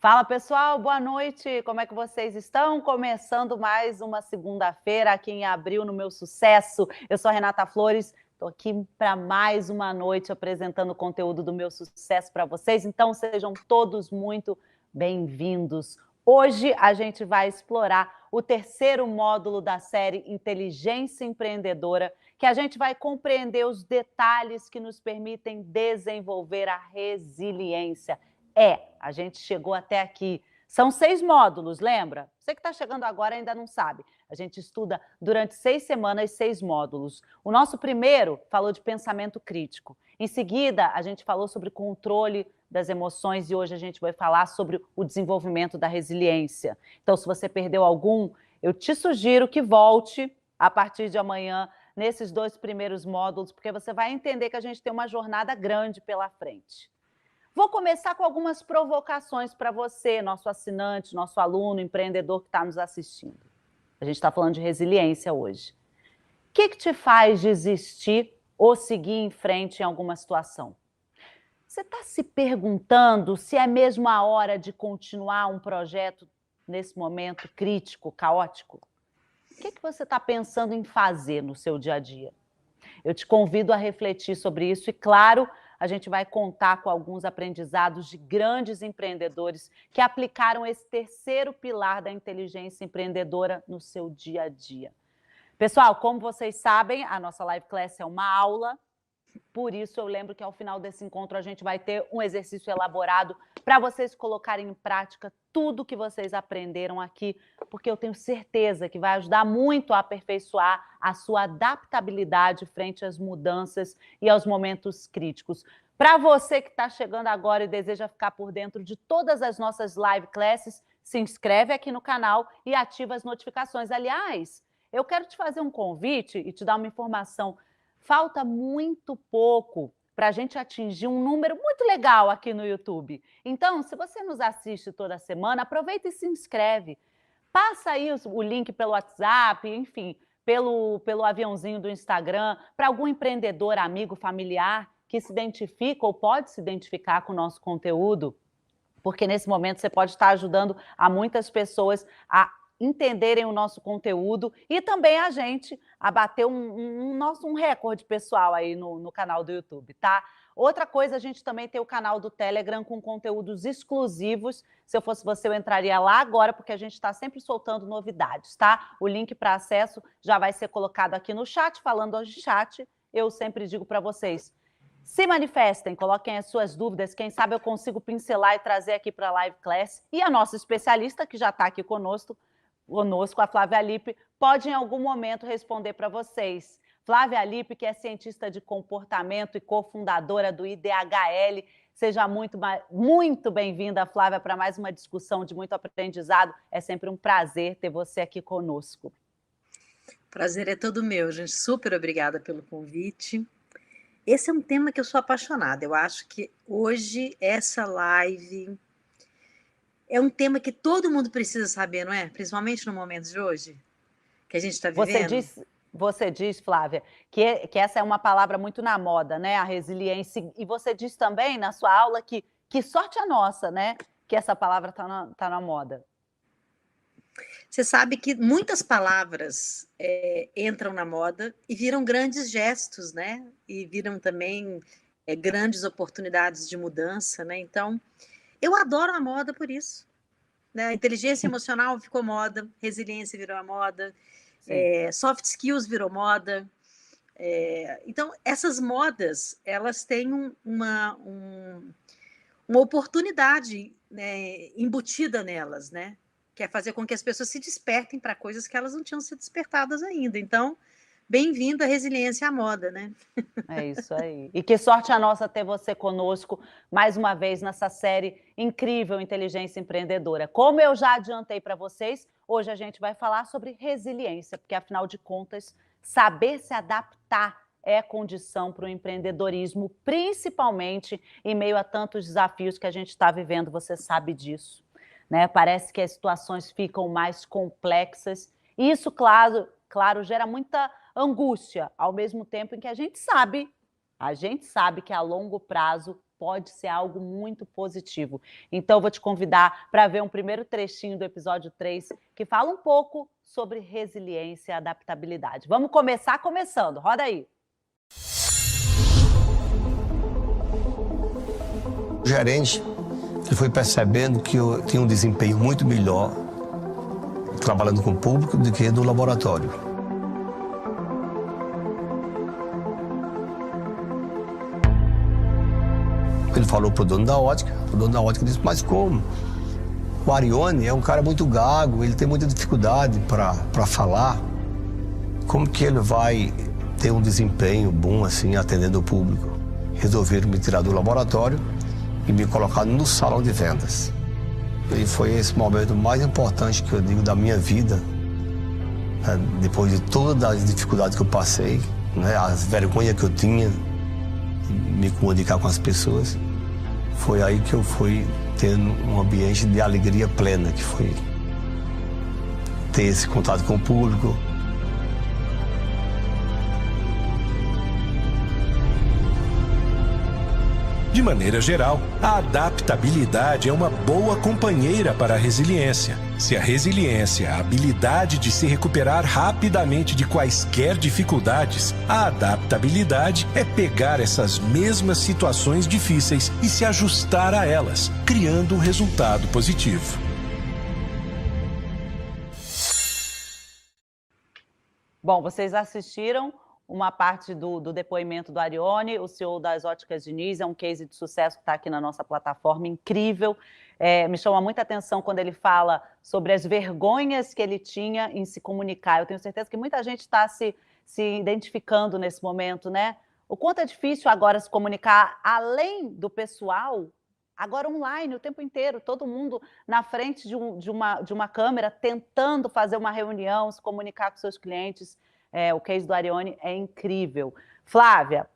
Fala pessoal, boa noite, como é que vocês estão? Começando mais uma segunda-feira aqui em abril no Meu Sucesso. Eu sou a Renata Flores, estou aqui para mais uma noite apresentando o conteúdo do Meu Sucesso para vocês, então sejam todos muito bem-vindos. Hoje a gente vai explorar o terceiro módulo da série Inteligência Empreendedora, que a gente vai compreender os detalhes que nos permitem desenvolver a resiliência. A gente chegou até aqui. São 6 módulos, lembra? Você que está chegando agora ainda não sabe. A gente estuda durante 6 semanas, 6 módulos. O nosso primeiro falou de pensamento crítico. Em seguida, a gente falou sobre controle das emoções e hoje a gente vai falar sobre o desenvolvimento da resiliência. Então, se você perdeu algum, eu te sugiro que volte a partir de amanhã nesses 2 primeiros módulos, porque você vai entender que a gente tem uma jornada grande pela frente. Vou começar com algumas provocações para você, nosso assinante, nosso aluno, empreendedor que está nos assistindo. A gente está falando de resiliência hoje. O que te faz desistir ou seguir em frente em alguma situação? Você está se perguntando se é mesmo a hora de continuar um projeto nesse momento crítico, caótico? O que você está pensando em fazer no seu dia a dia? Eu te convido a refletir sobre isso e, claro, a gente vai contar com alguns aprendizados de grandes empreendedores que aplicaram esse terceiro pilar da inteligência empreendedora no seu dia a dia. Pessoal, como vocês sabem, a nossa live class é uma aula, por isso eu lembro que ao final desse encontro a gente vai ter um exercício elaborado para vocês colocarem em prática tudo que vocês aprenderam aqui, porque eu tenho certeza que vai ajudar muito a aperfeiçoar a sua adaptabilidade frente às mudanças e aos momentos críticos. Para você que está chegando agora e deseja ficar por dentro de todas as nossas live classes, se inscreve aqui no canal e ativa as notificações. Aliás, eu quero te fazer um convite e te dar uma informação. Falta muito pouco para a gente atingir um número muito legal aqui no YouTube. Então, se você nos assiste toda semana, aproveita e se inscreve. Passa aí o link pelo WhatsApp, enfim, pelo aviãozinho do Instagram, para algum empreendedor, amigo, familiar que se identifica ou pode se identificar com o nosso conteúdo, porque nesse momento você pode estar ajudando a muitas pessoas a entenderem o nosso conteúdo e também a gente a bater um recorde pessoal aí no canal do YouTube, tá? Outra coisa, a gente também tem o canal do Telegram com conteúdos exclusivos. Se eu fosse você, eu entraria lá agora, porque a gente está sempre soltando novidades, tá? O link para acesso já vai ser colocado aqui no chat. Falando hoje de chat, eu sempre digo para vocês, se manifestem, coloquem as suas dúvidas, quem sabe eu consigo pincelar e trazer aqui para a live class. E a nossa especialista, que já está aqui conosco, a Flávia Lippe, pode em algum momento responder para vocês. Flávia Lippe, que é cientista de comportamento e cofundadora do IDHL. Seja muito bem-vinda, Flávia, para mais uma discussão de muito aprendizado. É sempre um prazer ter você aqui conosco. Prazer é todo meu, gente. Super obrigada pelo convite. Esse é um tema que eu sou apaixonada. Eu acho que hoje essa live é um tema que todo mundo precisa saber, não é? Principalmente no momento de hoje, que a gente está vivendo. Você diz, Flávia, que essa é uma palavra muito na moda, né? A resiliência. E você diz também na sua aula que sorte a nossa, né? Que essa palavra tá na moda. Você sabe que muitas palavras entram na moda e viram grandes gestos, né? E viram também grandes oportunidades de mudança, né? Então, eu adoro a moda por isso. Né? A inteligência emocional ficou moda, resiliência virou a moda, soft skills virou moda. Então, essas modas, elas têm uma oportunidade, né, embutida nelas, né? Que é fazer com que as pessoas se despertem para coisas que elas não tinham sido despertadas ainda. Então, bem-vindo à resiliência à moda, né? É isso aí. E que sorte a nossa ter você conosco mais uma vez nessa série incrível Inteligência Empreendedora. Como eu já adiantei para vocês, hoje a gente vai falar sobre resiliência, porque afinal de contas, saber se adaptar é condição para o empreendedorismo, principalmente em meio a tantos desafios que a gente está vivendo, você sabe disso. Né? Parece que as situações ficam mais complexas. E isso, claro, gera muita angústia, ao mesmo tempo em que a gente sabe que a longo prazo pode ser algo muito positivo. Então, eu vou te convidar para ver um primeiro trechinho do episódio 3, que fala um pouco sobre resiliência e adaptabilidade. Vamos começar começando. Roda aí. O gerente, ele foi percebendo que eu tinha um desempenho muito melhor trabalhando com o público do que no laboratório. Ele falou pro dono da ótica, o dono da ótica disse, mas como? O Arione é um cara muito gago, ele tem muita dificuldade para falar. Como que ele vai ter um desempenho bom assim, atendendo o público? Resolveram me tirar do laboratório e me colocar no salão de vendas. E foi esse momento mais importante que eu digo da minha vida, né? Depois de todas as dificuldades que eu passei, né? As vergonhas que eu tinha de me comunicar com as pessoas, foi aí que eu fui tendo um ambiente de alegria plena, que foi ter esse contato com o público. De maneira geral, a adaptabilidade é uma boa companheira para a resiliência. Se a resiliência é a habilidade de se recuperar rapidamente de quaisquer dificuldades, a adaptabilidade é pegar essas mesmas situações difíceis e se ajustar a elas, criando um resultado positivo. Bom, vocês assistiram uma parte do depoimento do Arione, o CEO das Óticas Diniz, é um case de sucesso que está aqui na nossa plataforma, incrível. Me chama muita atenção quando ele fala sobre as vergonhas que ele tinha em se comunicar. Eu tenho certeza que muita gente está se identificando nesse momento, né? O quanto é difícil agora se comunicar, além do pessoal, agora online, o tempo inteiro, todo mundo na frente de uma câmera, tentando fazer uma reunião, se comunicar com seus clientes. O case do Arione é incrível. Flávia,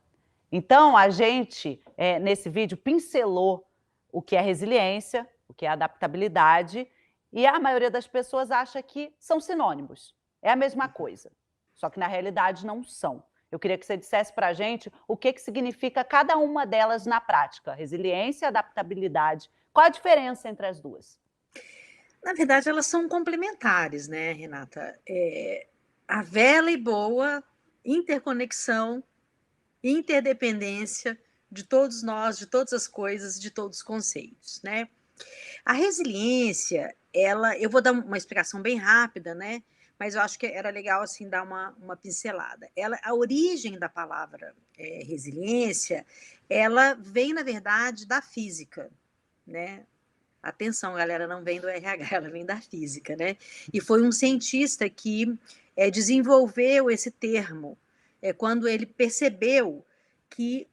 então a gente, nesse vídeo, pincelou o que é resiliência, o que é adaptabilidade, e a maioria das pessoas acha que são sinônimos. É a mesma coisa, só que na realidade não são. Eu queria que você dissesse para a gente o que significa cada uma delas na prática. Resiliência e adaptabilidade. Qual a diferença entre as duas? Na verdade, elas são complementares, né, Renata? A velha e boa interconexão, interdependência de todos nós, de todas as coisas, de todos os conceitos, né? A resiliência, eu vou dar uma explicação bem rápida, né? Mas eu acho que era legal assim dar uma pincelada. A origem da palavra resiliência, ela vem na verdade da física, né? Atenção, galera, não vem do RH, ela vem da física, né? E foi um cientista que desenvolveu esse termo quando ele percebeu que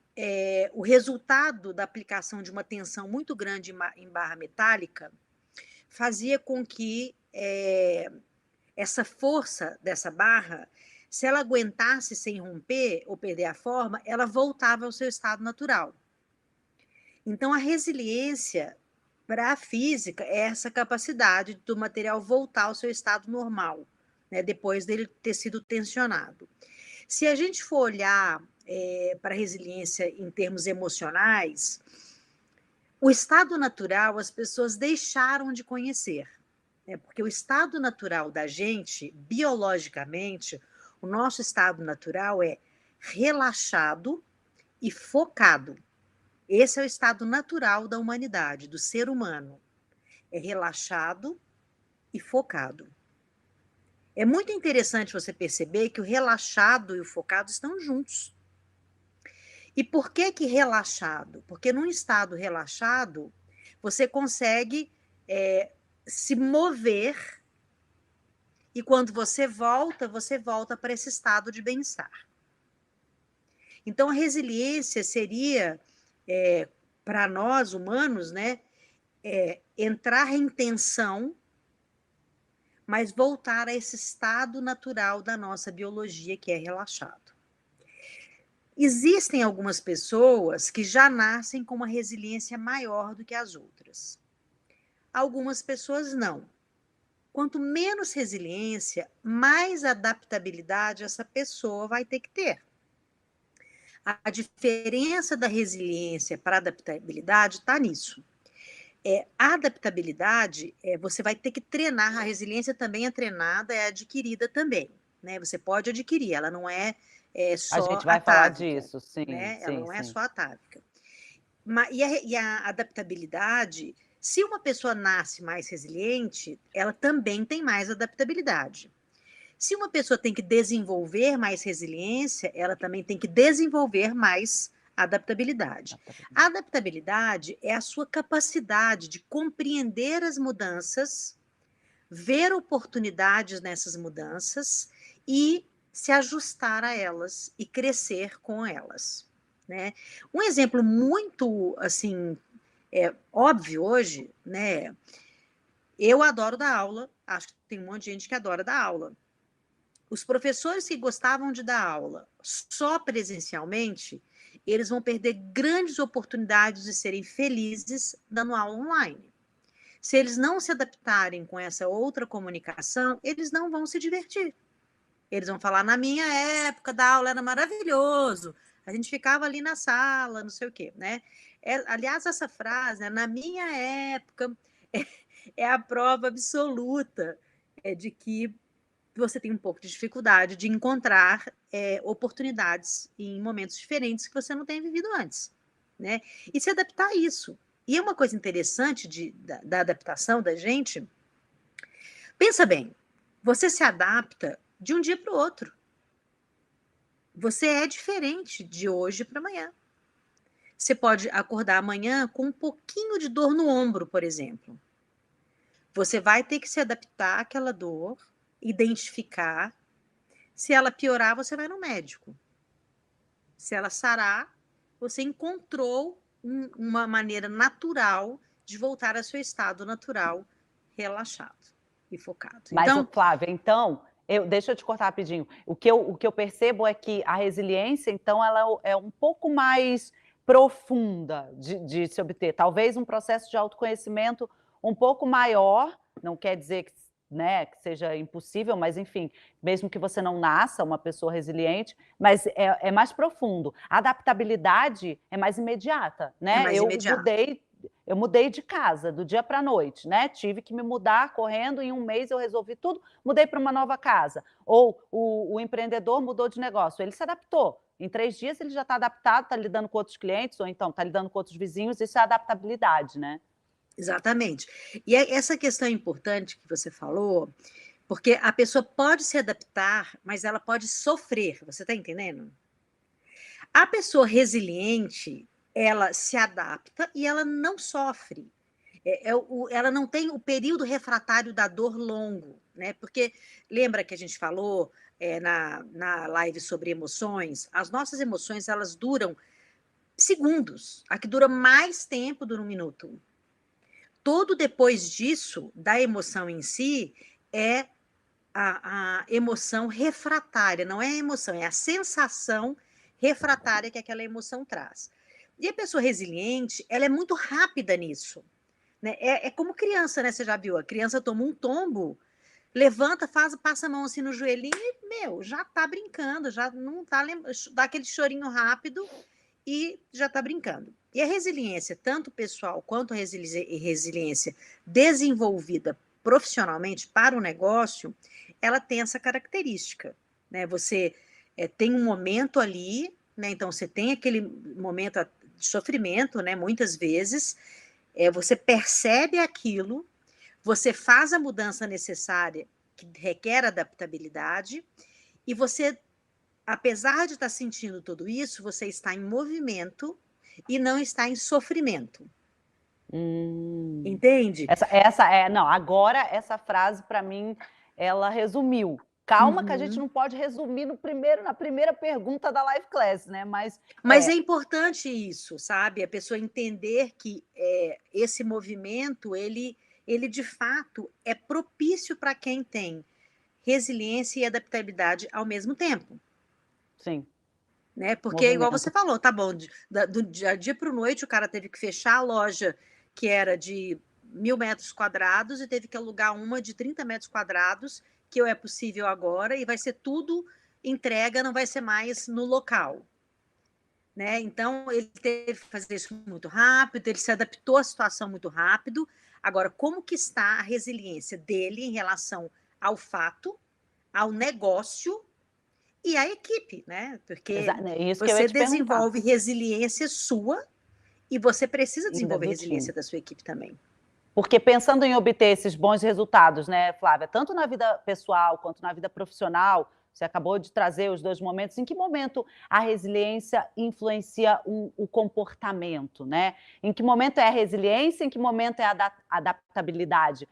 o resultado da aplicação de uma tensão muito grande em barra metálica fazia com que essa força dessa barra, se ela aguentasse sem romper ou perder a forma, ela voltava ao seu estado natural. Então, a resiliência para a física é essa capacidade do material voltar ao seu estado normal, né, depois dele ter sido tensionado. Se a gente for olhar para a resiliência em termos emocionais, o estado natural as pessoas deixaram de conhecer, né, porque o estado natural da gente, biologicamente, o nosso estado natural é relaxado e focado. Esse é o estado natural da humanidade, do ser humano. É relaxado e focado. É muito interessante você perceber que o relaxado e o focado estão juntos. E por que relaxado? Porque num estado relaxado, você consegue se mover e quando você volta para esse estado de bem-estar. Então, a resiliência seria, para nós humanos, né, entrar em tensão, mas voltar a esse estado natural da nossa biologia, que é relaxado. Existem algumas pessoas que já nascem com uma resiliência maior do que as outras. Algumas pessoas não. Quanto menos resiliência, mais adaptabilidade essa pessoa vai ter que ter. A diferença da resiliência para a adaptabilidade está nisso. A adaptabilidade, você vai ter que treinar, a resiliência também é treinada, é adquirida também, né? Você pode adquirir, ela não é, A só gente vai falar atávica, disso, sim, né? Ela sim, não é sim. só atávica. E a adaptabilidade, se uma pessoa nasce mais resiliente, ela também tem mais adaptabilidade. Se uma pessoa tem que desenvolver mais resiliência, ela também tem que desenvolver mais adaptabilidade. A adaptabilidade é a sua capacidade de compreender as mudanças, ver oportunidades nessas mudanças e se ajustar a elas e crescer com elas, né? Um exemplo muito assim óbvio hoje, né? Eu adoro dar aula, acho que tem um monte de gente que adora dar aula. Os professores que gostavam de dar aula só presencialmente, eles vão perder grandes oportunidades de serem felizes dando aula online. Se eles não se adaptarem com essa outra comunicação, eles não vão se divertir. Eles vão falar, na minha época, da aula era maravilhoso, a gente ficava ali na sala, não sei o quê, né? Aliás, essa frase, né, na minha época, é a prova absoluta de que você tem um pouco de dificuldade de encontrar oportunidades em momentos diferentes que você não tenha vivido antes, né? E se adaptar a isso. E é uma coisa interessante da adaptação da gente. Pensa bem, você se adapta de um dia para o outro. Você é diferente de hoje para amanhã. Você pode acordar amanhã com um pouquinho de dor no ombro, por exemplo. Você vai ter que se adaptar àquela dor, identificar. Se ela piorar, você vai no médico. Se ela sarar, você encontrou uma maneira natural de voltar ao seu estado natural, relaxado e focado. Mas, Então, Flávia, então, deixa eu te cortar rapidinho. O que eu percebo é que a resiliência, então, ela é um pouco mais profunda de se obter. Talvez um processo de autoconhecimento um pouco maior, não quer dizer que, né, que seja impossível, mas, enfim, mesmo que você não nasça uma pessoa resiliente, mas é mais profundo. A adaptabilidade é mais imediata, é né? mais imediato. Eu mudei de casa do dia para a noite, né? Tive que me mudar correndo, em um mês eu resolvi tudo, mudei para uma nova casa. Ou o empreendedor mudou de negócio, ele se adaptou. Em 3 dias ele já está adaptado, está lidando com outros clientes, ou então está lidando com outros vizinhos, isso é adaptabilidade, né? Exatamente. E essa questão importante que você falou, porque a pessoa pode se adaptar, mas ela pode sofrer, você está entendendo? A pessoa resiliente, ela se adapta e ela não sofre. Ela não tem o período refratário da dor longo, né? Porque lembra que a gente falou na live sobre emoções? As nossas emoções, elas duram segundos. A que dura mais tempo dura 1 minuto. Todo depois disso, da emoção em si, é a emoção refratária, não é a emoção, é a sensação refratária que aquela emoção traz. E a pessoa resiliente, ela é muito rápida nisso. Né? É como criança, né? Você já viu? A criança toma um tombo, levanta, passa a mão assim no joelhinho e, já tá brincando, já não tá dá aquele chorinho rápido e já tá brincando. E a resiliência, tanto pessoal quanto a resiliência desenvolvida profissionalmente para o negócio, ela tem essa característica, né? Você tem um momento ali, né? Então você tem aquele momento de sofrimento, né? Muitas vezes, você percebe aquilo, você faz a mudança necessária que requer adaptabilidade e você, apesar de estar sentindo tudo isso, você está em movimento e não está em sofrimento. Entende? Não, agora essa frase para mim ela resumiu. Calma que a gente não pode resumir na primeira pergunta da live class, né? Mas é importante isso, sabe? A pessoa entender que esse movimento, ele de fato é propício para quem tem resiliência e adaptabilidade ao mesmo tempo. Sim. Né? Porque, igual você falou, tá bom, do dia para a noite o cara teve que fechar a loja que era de 1.000 metros quadrados e teve que alugar uma de 30 metros quadrados, que é possível agora, e vai ser tudo entrega, não vai ser mais no local. né? Então, ele teve que fazer isso muito rápido, ele se adaptou à situação muito rápido. Agora, como que está a resiliência dele em relação ao fato, ao negócio e à equipe, né? Porque É isso que eu ia você te perguntar. desenvolve resiliência sua e você precisa Ainda desenvolver do resiliência time. da sua equipe também. Porque pensando em obter esses bons resultados, né, Flávia, tanto na vida pessoal quanto na vida profissional, você acabou de trazer os dois momentos, em que momento a resiliência influencia o comportamento, né? Em que momento é a resiliência, em que momento é a adaptabilidade?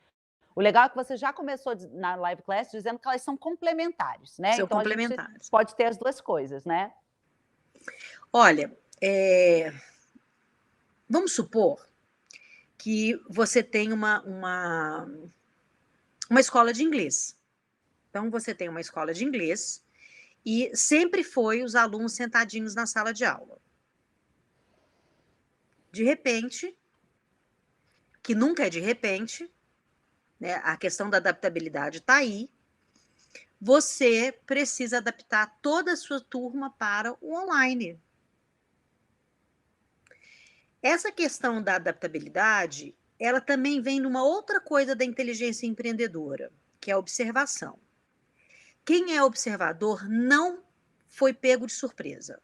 O legal é que você já começou na live class dizendo que elas são complementares, né? São Então a gente complementares. pode ter as duas coisas, né? Olha, vamos supor que você tem uma escola de inglês. Então, você tem uma escola de inglês e sempre foi os alunos sentadinhos na sala de aula. De repente, que nunca é de repente, né, a questão da adaptabilidade está aí, você precisa adaptar toda a sua turma para o online. Essa questão da adaptabilidade, ela também vem numa outra coisa da inteligência empreendedora, que é a observação. Quem é observador não foi pego de surpresa.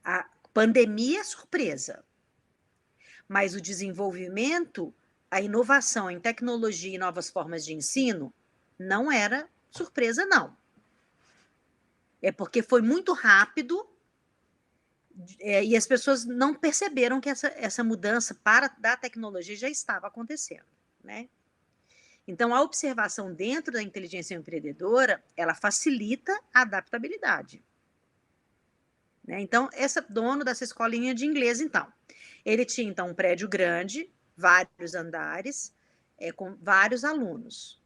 A pandemia é surpresa, mas o desenvolvimento, a inovação em tecnologia e novas formas de ensino não era surpresa, não. É porque foi muito rápido e as pessoas não perceberam que essa mudança da tecnologia já estava acontecendo, né? Então, a observação dentro da inteligência empreendedora, ela facilita a adaptabilidade. Né? Então, esse dono dessa escolinha de inglês, então, ele tinha então um prédio grande, vários andares, com vários alunos.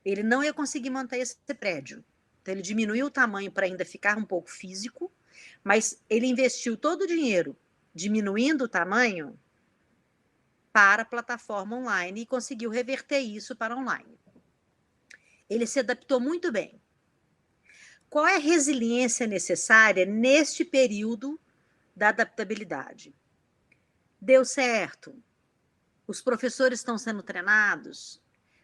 Ele não ia conseguir manter esse prédio. Então, ele diminuiu o tamanho para ainda ficar um pouco físico, mas ele investiu todo o dinheiro diminuindo o tamanho para a plataforma online e conseguiu reverter isso para online. Ele se adaptou muito bem. Qual é a resiliência necessária neste período da adaptabilidade? Deu certo? Os professores estão sendo treinados?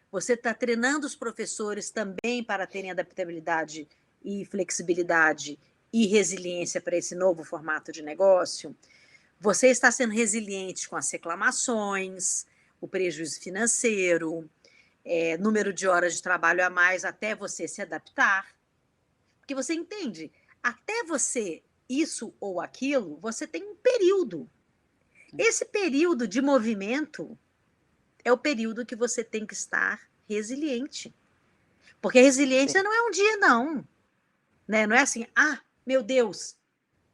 Você está treinando os professores também para terem adaptabilidade e flexibilidade e resiliência para esse novo formato de negócio? Você está sendo resiliente com as reclamações, o prejuízo financeiro, número de horas de trabalho a mais até você se adaptar? Porque você entende, até você isso ou aquilo, você tem um período. Esse período de movimento é o período que você tem que estar resiliente. Porque a resiliência não é um dia, não. Né? Não é assim, meu Deus,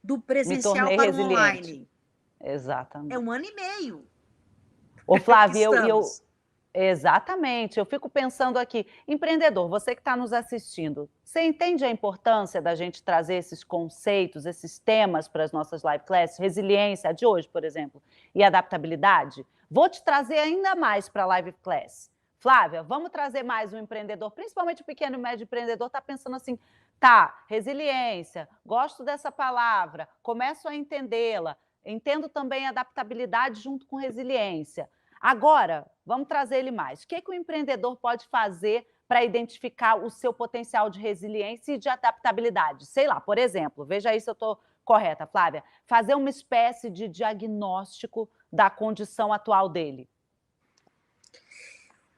do presencial para o online. Exatamente. É 1 ano e meio. Ô, Flávia, exatamente. Eu fico pensando aqui, empreendedor, você que está nos assistindo, você entende a importância da gente trazer esses conceitos, esses temas para as nossas live classes, resiliência, a de hoje, por exemplo, e adaptabilidade? Vou te trazer ainda mais para a live class. Flávia, vamos trazer mais um empreendedor, principalmente o pequeno e médio empreendedor, está pensando assim, tá, resiliência, gosto dessa palavra, começo a entendê-la, entendo também a adaptabilidade junto com resiliência. Agora, vamos trazer ele mais. O que o empreendedor pode fazer para identificar o seu potencial de resiliência e de adaptabilidade? Sei lá, por exemplo, veja aí se eu estou correta, Flávia, fazer uma espécie de diagnóstico da condição atual dele.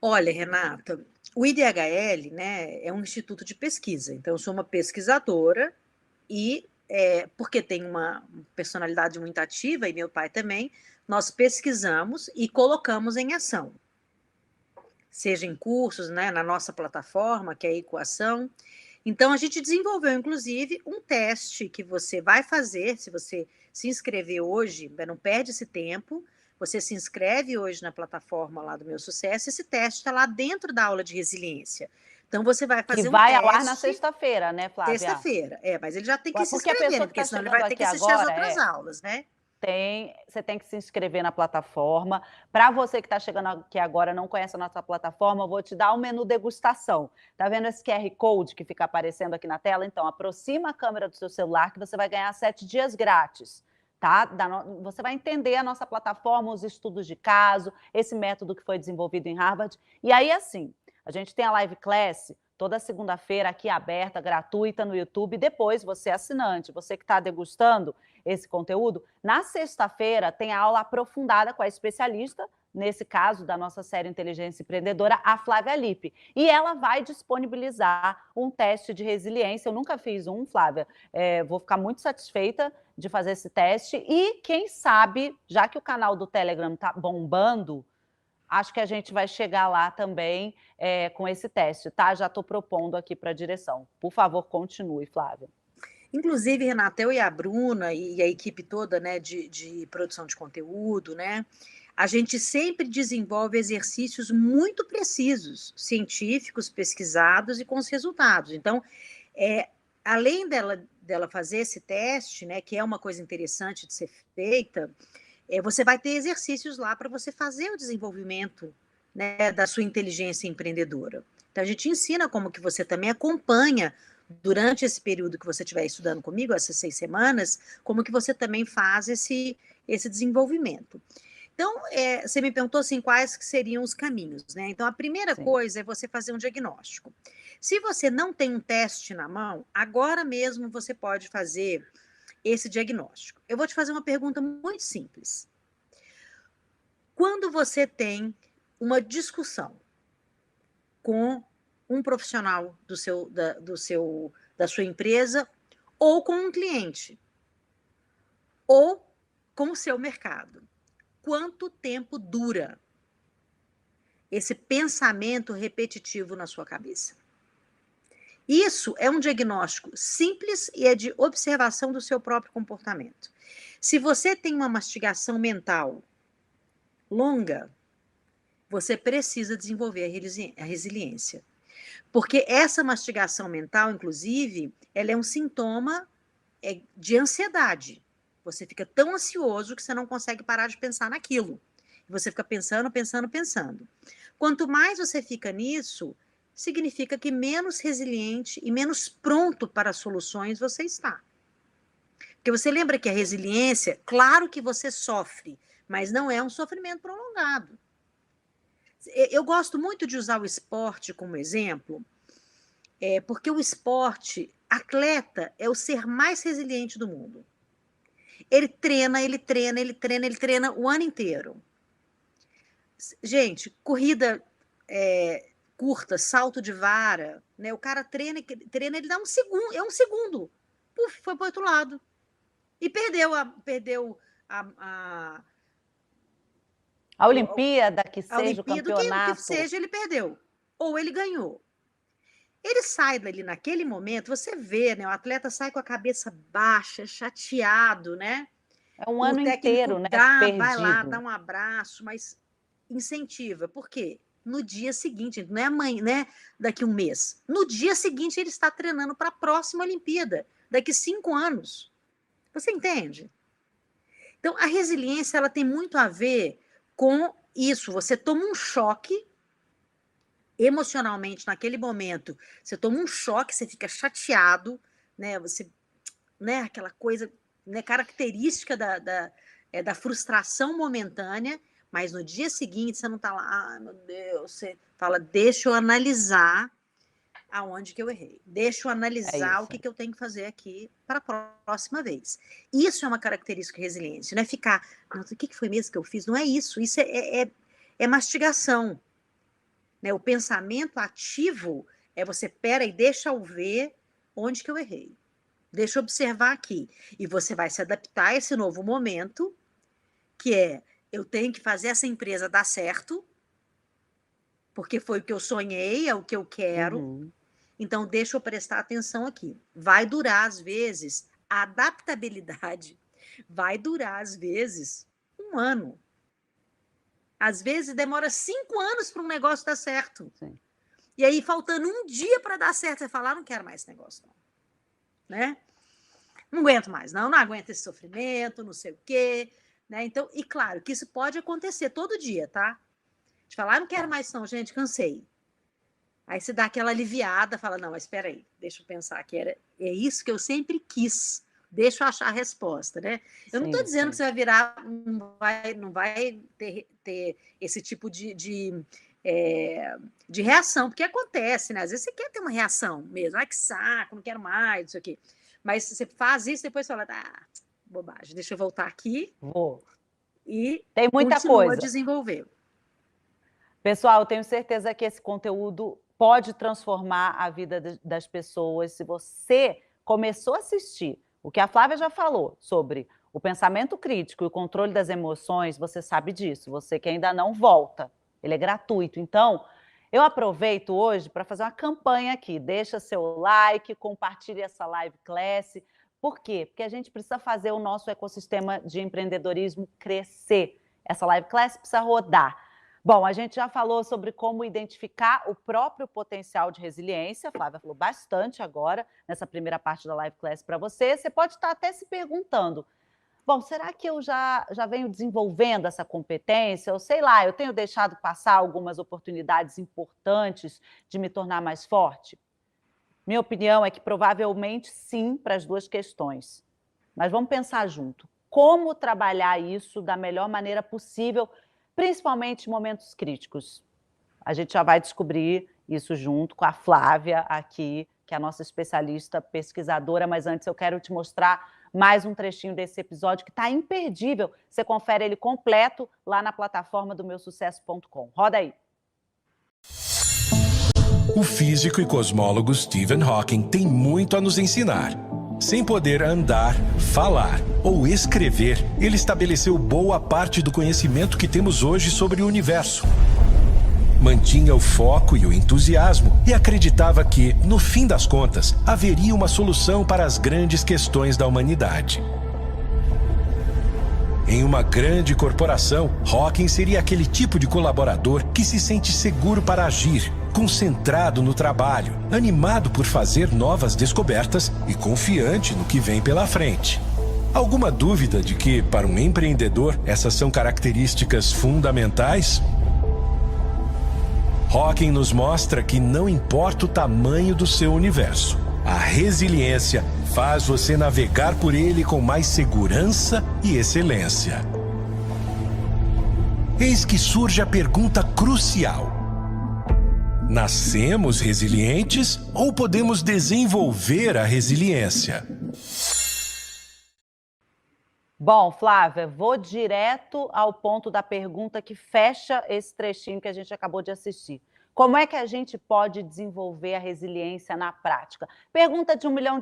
Olha, Renata, o IDHL, né, é um instituto de pesquisa, então eu sou uma pesquisadora e, porque tem uma personalidade muito ativa, e meu pai também, nós pesquisamos e colocamos em ação. Seja em cursos, né, na nossa plataforma, que é a Equação. Então, a gente desenvolveu, inclusive, um teste que você vai fazer, se você se inscrever hoje, não perde esse tempo, você se inscreve hoje na plataforma lá do Meu Sucesso, esse teste está lá dentro da aula de resiliência. Então, você vai fazer um teste... Que vai ao ar na sexta-feira, né, Flávia? Sexta-feira, mas ele já tem que se inscrever, né, porque senão ele vai ter que assistir as outras aulas, né? Você tem que se inscrever na plataforma. Para você que está chegando aqui agora e não conhece a nossa plataforma, eu vvou te dar um menu degustação. Tá vendo esse QR Code que fica aparecendo aqui na tela? Então, aproxima a câmera do seu celular que você vai ganhar 7 dias grátis. Tá? Você vai entender a nossa plataforma, os estudos de caso, esse método que foi desenvolvido em Harvard. E aí, assim, a gente tem a Live Class toda segunda-feira aqui aberta, gratuita no YouTube. Depois, você é assinante, você que está degustando esse conteúdo, na sexta-feira tem a aula aprofundada com a especialista, nesse caso da nossa série Inteligência Empreendedora, a Flávia Lippe. E ela vai disponibilizar um teste de resiliência. Eu nunca fiz um, Flávia. Vou ficar muito satisfeita de fazer esse teste. E quem sabe, já que o canal do Telegram está bombando, acho que a gente vai chegar lá também com esse teste, tá? Já estou propondo aqui para a direção. Por favor, continue, Flávia. Inclusive, Renata, eu e a Bruna e a equipe toda, né, de produção de conteúdo, né, a gente sempre desenvolve exercícios muito precisos, científicos, pesquisados e com os resultados. Então, além dela fazer esse teste, né, que é uma coisa interessante de ser feita, você vai ter exercícios lá para você fazer o desenvolvimento, né, da sua inteligência empreendedora. Então, a gente ensina como que você também acompanha, durante esse período que você estiver estudando comigo, essas 6 semanas, como que você também faz esse desenvolvimento. Então, você me perguntou assim, quais que seriam os caminhos, né? Então, a primeira coisa é você fazer um diagnóstico. Se você não tem um teste na mão, agora mesmo você pode fazer esse diagnóstico. Eu vou te fazer uma pergunta muito simples. Quando você tem uma discussão com um profissional da sua empresa, ou com um cliente, ou com o seu mercado, quanto tempo dura esse pensamento repetitivo na sua cabeça? Isso é um diagnóstico simples e é de observação do seu próprio comportamento. Se você tem uma mastigação mental longa, você precisa desenvolver a resiliência. Porque essa mastigação mental, inclusive, ela é um sintoma de ansiedade. Você fica tão ansioso que você não consegue parar de pensar naquilo. Você fica pensando, pensando, pensando. Quanto mais você fica nisso, significa que menos resiliente e menos pronto para soluções você está. Porque você lembra que a resiliência, claro que você sofre, mas não é um sofrimento prolongado. Eu gosto muito de usar o esporte como exemplo, porque o esporte, atleta, é o ser mais resiliente do mundo. Ele treina, ele treina, ele treina, ele treina o ano inteiro. Gente, corrida curta, salto de vara, né? O cara treina, ele dá um segundo. Puf, foi para o outro lado. E perdeu a Olimpíada, que seja Olimpíada, o campeonato. que seja, ele perdeu. Ou ele ganhou. Ele sai dali naquele momento, você vê, né? O atleta sai com a cabeça baixa, chateado, né? É um ano inteiro, né? Vai lá, dá um abraço, mas incentiva. Por quê? No dia seguinte, não é amanhã, né? Daqui um mês. No dia seguinte, ele está treinando para a próxima Olimpíada, daqui 5 anos. Você entende? Então, a resiliência, ela tem muito a ver com isso. Você toma um choque emocionalmente naquele momento, você toma um choque, você fica chateado, né? Você, né? Aquela coisa, né? Característica da frustração momentânea, mas no dia seguinte você não está lá, ai meu Deus, você fala, deixa eu analisar aonde que eu errei, deixa eu analisar o que eu tenho que fazer aqui para a próxima vez. Isso é uma característica de resiliência, não é ficar, nossa, o que foi mesmo que eu fiz? Não é isso, isso é mastigação. Né? O pensamento ativo é você, pera e deixa eu ver onde que eu errei. Deixa eu observar aqui. E você vai se adaptar a esse novo momento, que eu tenho que fazer essa empresa dar certo, porque foi o que eu sonhei, é o que eu quero. Uhum. Então, deixa eu prestar atenção aqui. Vai durar, às vezes, a adaptabilidade vai durar, às vezes, 1 ano. Às vezes demora 5 anos para um negócio dar certo. Sim. E aí, faltando 1 dia para dar certo, você fala, não quero mais esse negócio, não. Né? Não aguento mais, não aguento esse sofrimento, não sei o quê, né? Então, e claro que isso pode acontecer todo dia, tá? De falar, não quero mais não, gente, cansei. Aí você dá aquela aliviada, fala, não, mas espera aí, deixa eu pensar que é isso que eu sempre quis, deixa eu achar a resposta, né? Eu não estou dizendo que você vai virar, não vai ter esse tipo de reação, porque acontece, né? Às vezes você quer ter uma reação mesmo, ai que saco, não quero mais, isso aqui. Mas você faz isso e depois fala, bobagem, deixa eu voltar aqui e tem muita continua coisa a desenvolver. Pessoal, eu tenho certeza que esse conteúdo pode transformar a vida das pessoas. Se você começou a assistir o que a Flávia já falou sobre o pensamento crítico e o controle das emoções, você sabe disso. Você que ainda não volta, ele é gratuito. Então, eu aproveito hoje para fazer uma campanha aqui. Deixa seu like, compartilhe essa live class. Por quê? Porque a gente precisa fazer o nosso ecossistema de empreendedorismo crescer. Essa live class precisa rodar. Bom, a gente já falou sobre como identificar o próprio potencial de resiliência. A Flávia falou bastante agora, nessa primeira parte da live class para você. Você pode estar até se perguntando, bom, será que eu já venho desenvolvendo essa competência? Ou sei lá, eu tenho deixado passar algumas oportunidades importantes de me tornar mais forte? Minha opinião é que provavelmente sim para as duas questões. Mas vamos pensar junto. Como trabalhar isso da melhor maneira possível, principalmente em momentos críticos? A gente já vai descobrir isso junto com a Flávia aqui, que é a nossa especialista pesquisadora, mas antes eu quero te mostrar mais um trechinho desse episódio que está imperdível. Você confere ele completo lá na plataforma do meusucesso.com. Roda aí. O físico e cosmólogo Stephen Hawking tem muito a nos ensinar. Sem poder andar, falar ou escrever, ele estabeleceu boa parte do conhecimento que temos hoje sobre o universo. Mantinha o foco e o entusiasmo e acreditava que, no fim das contas, haveria uma solução para as grandes questões da humanidade. Em uma grande corporação, Hawking seria aquele tipo de colaborador que se sente seguro para agir, concentrado no trabalho, animado por fazer novas descobertas e confiante no que vem pela frente. Alguma dúvida de que, para um empreendedor, essas são características fundamentais? Hawking nos mostra que não importa o tamanho do seu universo, a resiliência faz você navegar por ele com mais segurança e excelência. Eis que surge a pergunta crucial: nascemos resilientes ou podemos desenvolver a resiliência? Bom, Flávia, vou direto ao ponto da pergunta que fecha esse trechinho que a gente acabou de assistir. Como é que a gente pode desenvolver a resiliência na prática? Pergunta de $1 milhão.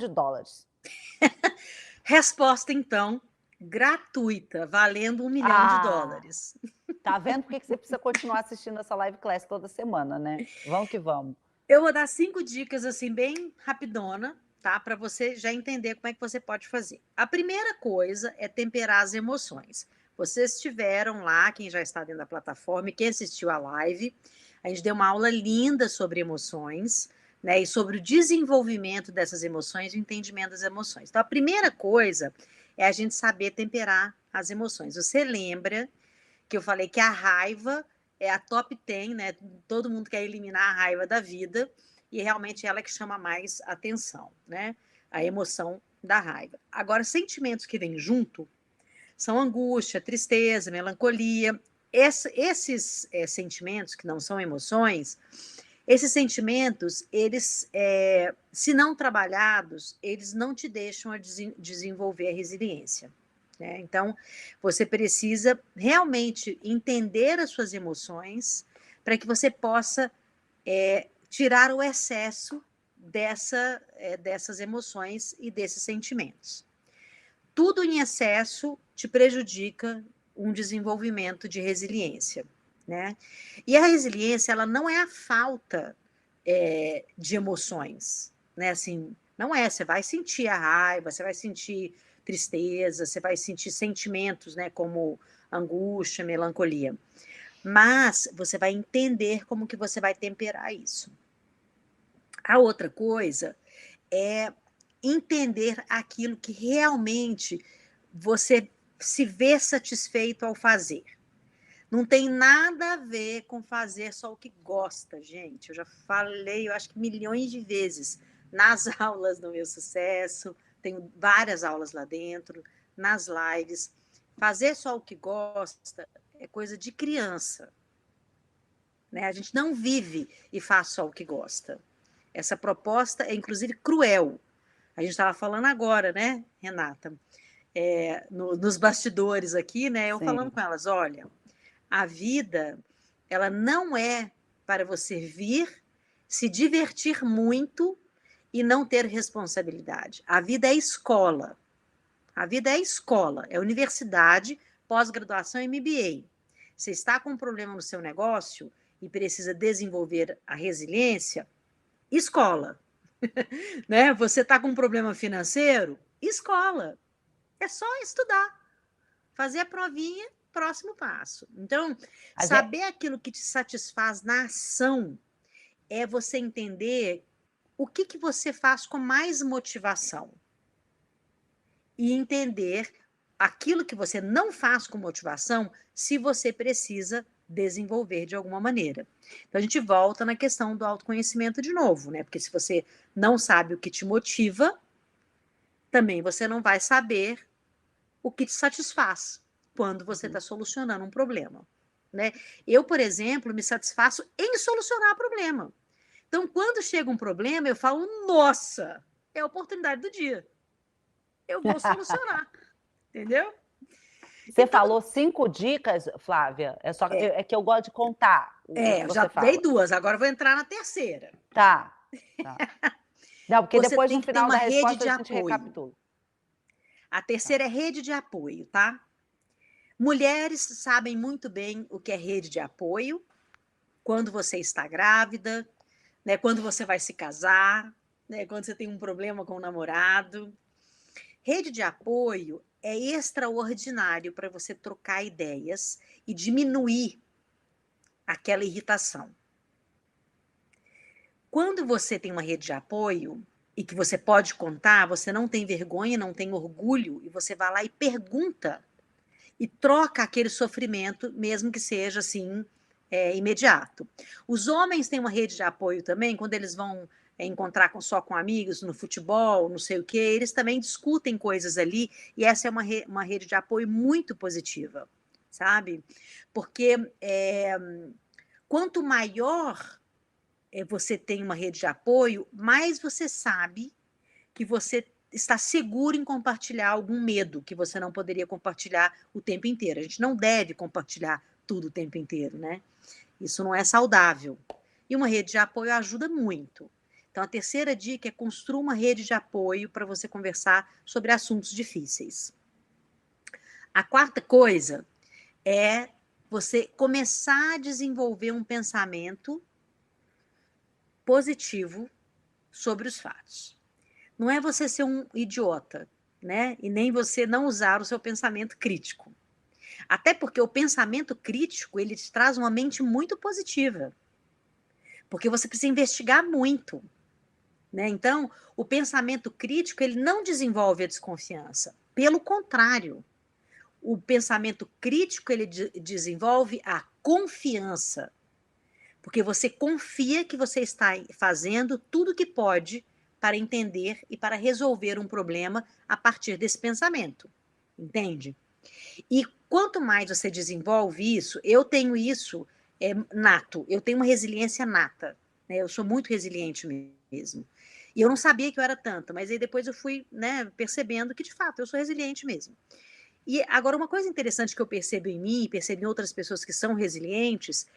Resposta, então, gratuita, valendo $1 milhão. Tá vendo por que você precisa continuar assistindo essa live class toda semana, né? Vamos que vamos. Eu vou dar 5 dicas, assim, bem rapidona, tá? Para você já entender como é que você pode fazer. A primeira coisa é temperar as emoções. Vocês estiveram lá, quem já está dentro da plataforma e quem assistiu a live, a gente deu uma aula linda sobre emoções, né? E sobre o desenvolvimento dessas emoções e o entendimento das emoções. Então, a primeira coisa é a gente saber temperar as emoções. Você lembra que eu falei que a raiva é a top 10, né? Todo mundo quer eliminar a raiva da vida e realmente ela é que chama mais atenção, né? A emoção da raiva. Agora, sentimentos que vêm junto são angústia, tristeza, melancolia. Esses sentimentos que não são emoções, esses sentimentos, eles, se não trabalhados, eles não te deixam desenvolver a resiliência. Né? Então, você precisa realmente entender as suas emoções para que você possa tirar o excesso dessas emoções e desses sentimentos. Tudo em excesso te prejudica um desenvolvimento de resiliência, né? E a resiliência, ela não é a falta de emoções, né? Assim, não é, você vai sentir a raiva, você vai sentir tristeza, você vai sentir sentimentos, né, como angústia, melancolia. Mas você vai entender como que você vai temperar isso. A outra coisa é entender aquilo que realmente você se vê satisfeito ao fazer. Não tem nada a ver com fazer só o que gosta, gente. Eu já falei, eu acho que milhões de vezes nas aulas do Meu Sucesso, tenho várias aulas lá dentro, nas lives. Fazer só o que gosta é coisa de criança, né? A gente não vive e faz só o que gosta. Essa proposta é, inclusive, cruel. A gente estava falando agora, né, Renata? Nos bastidores aqui, né? Eu Sim. falando com elas, olha, a vida, ela não é para você vir, se divertir muito e não ter responsabilidade. A vida é escola. A vida é escola, é universidade, pós-graduação e MBA. Você está com um problema no seu negócio e precisa desenvolver a resiliência, escola. Né? Você está com um problema financeiro, escola. É só estudar, fazer a provinha, próximo passo. Então, saber aquilo que te satisfaz na ação é você entender o que você faz com mais motivação. E entender aquilo que você não faz com motivação, se você precisa desenvolver de alguma maneira. Então, a gente volta na questão do autoconhecimento de novo, né? Porque se você não sabe o que te motiva, também você não vai saber o que te satisfaz quando você está solucionando um problema, né? Eu, por exemplo, me satisfaço em solucionar problema. Então, quando chega um problema, eu falo, nossa, é a oportunidade do dia. Eu vou solucionar, entendeu? Você falou 5 dicas, Flávia, é que eu gosto de contar. Já dei 2, agora eu vou entrar na terceira. Tá. Não, porque você depois tem no que ter final uma da rede resposta de a gente apoio. recapitula. A terceira é rede de apoio, tá? Mulheres sabem muito bem o que é rede de apoio, quando você está grávida, né, quando você vai se casar, né, quando você tem um problema com o namorado. Rede de apoio é extraordinário para você trocar ideias e diminuir aquela irritação. Quando você tem uma rede de apoio e que você pode contar, você não tem vergonha, não tem orgulho, e você vai lá e pergunta e troca aquele sofrimento, mesmo que seja assim, imediato. Os homens têm uma rede de apoio também, quando eles vão encontrar só com amigos, no futebol, não sei o quê, eles também discutem coisas ali, e essa é uma rede de apoio muito positiva, sabe? Porque quanto maior você tem uma rede de apoio, mais você sabe que você está seguro em compartilhar algum medo que você não poderia compartilhar o tempo inteiro. A gente não deve compartilhar tudo o tempo inteiro, né? Isso não é saudável. E uma rede de apoio ajuda muito. Então, a terceira dica é construir uma rede de apoio para você conversar sobre assuntos difíceis. A quarta coisa é você começar a desenvolver um pensamento positivo sobre os fatos. Não é você ser um idiota, né? E nem você não usar o seu pensamento crítico. Até porque o pensamento crítico, ele te traz uma mente muito positiva. Porque você precisa investigar muito, né? Então, o pensamento crítico, ele não desenvolve a desconfiança. Pelo contrário, o pensamento crítico, ele desenvolve a confiança. Porque você confia que você está fazendo tudo o que pode para entender e para resolver um problema a partir desse pensamento, entende? E quanto mais você desenvolve isso, eu tenho isso nato, eu tenho uma resiliência nata, né? Eu sou muito resiliente mesmo. E eu não sabia que eu era tanto, mas aí depois eu fui, né, percebendo que, de fato, eu sou resiliente mesmo. E agora, uma coisa interessante que eu percebo em mim, e percebo em outras pessoas que são resilientes,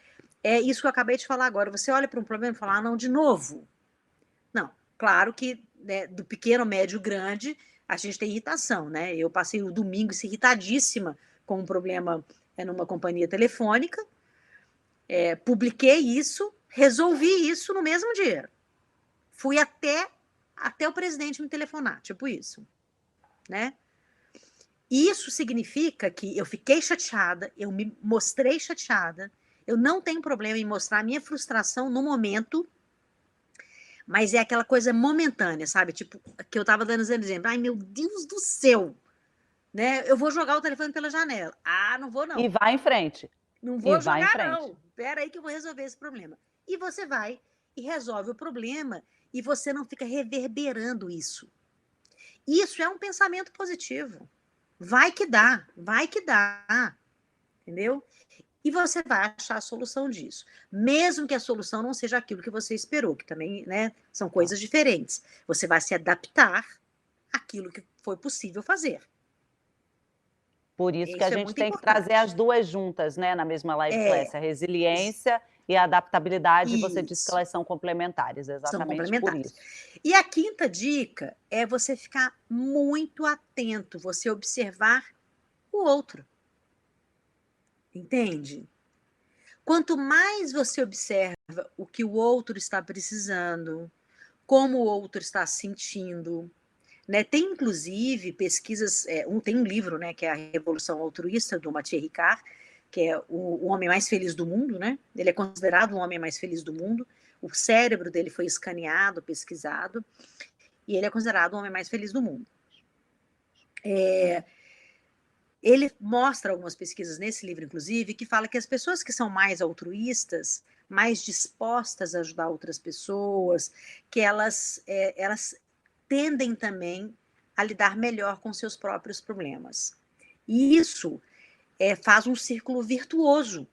é isso que eu acabei de falar agora. Você olha para um problema e fala, não, de novo. Não, claro que, né, do pequeno, médio, grande, a gente tem irritação, né? Eu passei o domingo irritadíssima com um problema numa companhia telefônica, publiquei isso, resolvi isso no mesmo dia. Fui até o presidente me telefonar, tipo isso, né? Isso significa que eu fiquei chateada, eu me mostrei chateada, eu não tenho problema em mostrar a minha frustração no momento, mas é aquela coisa momentânea, sabe? Tipo, que eu estava dando exemplo. Ai, meu Deus do céu! Né? Eu vou jogar o telefone pela janela. Ah, não vou, não. E vai em frente. Não E vou vai em jogar, frente. não. Espera aí que eu vou resolver esse problema. E você vai e resolve o problema e você não fica reverberando isso. Isso é um pensamento positivo. Vai que dá, entendeu? E você vai achar a solução disso. Mesmo que a solução não seja aquilo que você esperou, que também, né, são coisas diferentes. Você vai se adaptar àquilo que foi possível fazer. Por isso que a Isso é gente muito tem que trazer importante. as duas juntas, né, na mesma live É, class, a resiliência e a adaptabilidade, você disse que isso. elas são complementares, São exatamente por complementares. isso. E a quinta dica é você ficar muito atento, você observar o outro. Entende? Quanto mais você observa o que o outro está precisando, como o outro está sentindo, né? Tem inclusive pesquisas, tem um livro, né, que é A Revolução Altruísta, do Mathieu Ricard, que é o homem mais feliz do mundo, né? Ele é considerado o homem mais feliz do mundo. O cérebro dele foi escaneado, pesquisado, e ele é considerado o homem mais feliz do mundo. Ele mostra algumas pesquisas nesse livro, inclusive, que fala que as pessoas que são mais altruístas, mais dispostas a ajudar outras pessoas, que elas tendem também a lidar melhor com seus próprios problemas. E isso faz um círculo virtuoso,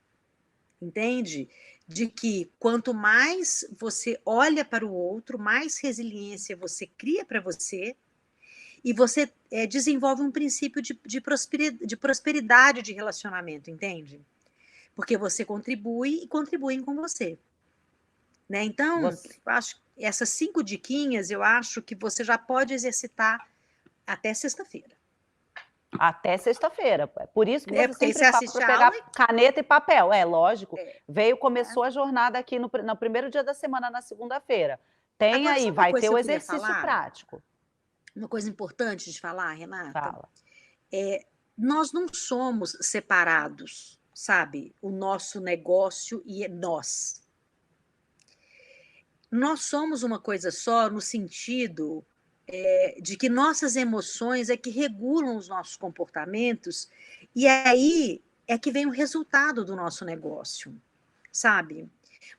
entende? De que quanto mais você olha para o outro, mais resiliência você cria para você, e você desenvolve um princípio de prosperidade de relacionamento, entende? Porque você contribui e contribuem com você. Né? Então, eu acho essas 5 diquinhas, eu acho que você já pode exercitar até sexta-feira. Até sexta-feira. Por isso que você sempre você fala para pegar caneta e papel. É, lógico. Começou a jornada aqui no primeiro dia da semana, na segunda-feira. Tem Agora, aí, vai ter o exercício prático. Uma coisa importante de falar, Renata. Fala. Nós não somos separados, sabe? O nosso negócio e nós. Nós somos uma coisa só no sentido de que nossas emoções é que regulam os nossos comportamentos, e aí é que vem o resultado do nosso negócio, sabe?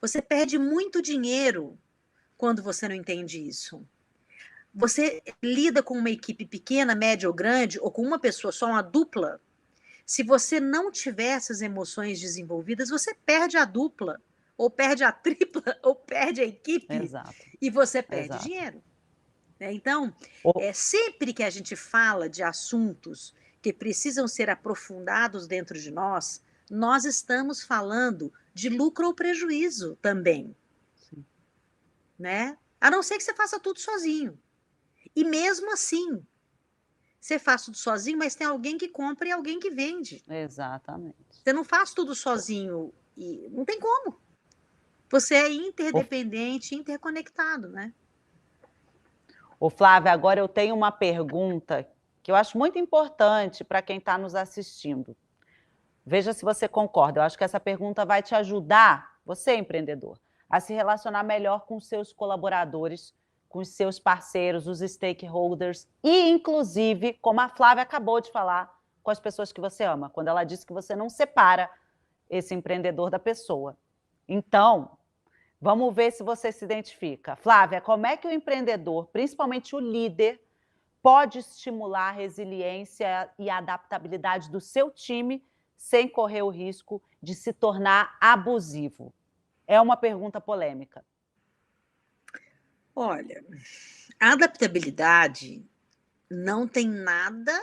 Você perde muito dinheiro quando você não entende isso. Você lida com uma equipe pequena, média ou grande, ou com uma pessoa só, uma dupla. Se você não tiver essas emoções desenvolvidas, você perde a dupla, ou perde a tripla, ou perde a equipe. Exato. E você perde dinheiro. Então, sempre que a gente fala de assuntos que precisam ser aprofundados dentro de nós, nós estamos falando de lucro ou prejuízo também. Sim. Né? A não ser que você faça tudo sozinho. E mesmo assim, você faz tudo sozinho, mas tem alguém que compra e alguém que vende. Exatamente. Você não faz tudo sozinho e não tem como. Você é interdependente, interconectado, né? Ô, Flávia, agora eu tenho uma pergunta que eu acho muito importante para quem está nos assistindo. Veja se você concorda. Eu acho que essa pergunta vai te ajudar, você empreendedor, a se relacionar melhor com seus colaboradores, com os seus parceiros, os stakeholders e, inclusive, como a Flávia acabou de falar, com as pessoas que você ama, quando ela disse que você não separa esse empreendedor da pessoa. Então, vamos ver se você se identifica. Flávia, como é que o empreendedor, principalmente o líder, pode estimular a resiliência e a adaptabilidade do seu time sem correr o risco de se tornar abusivo? É uma pergunta polêmica. Olha, a adaptabilidade não tem nada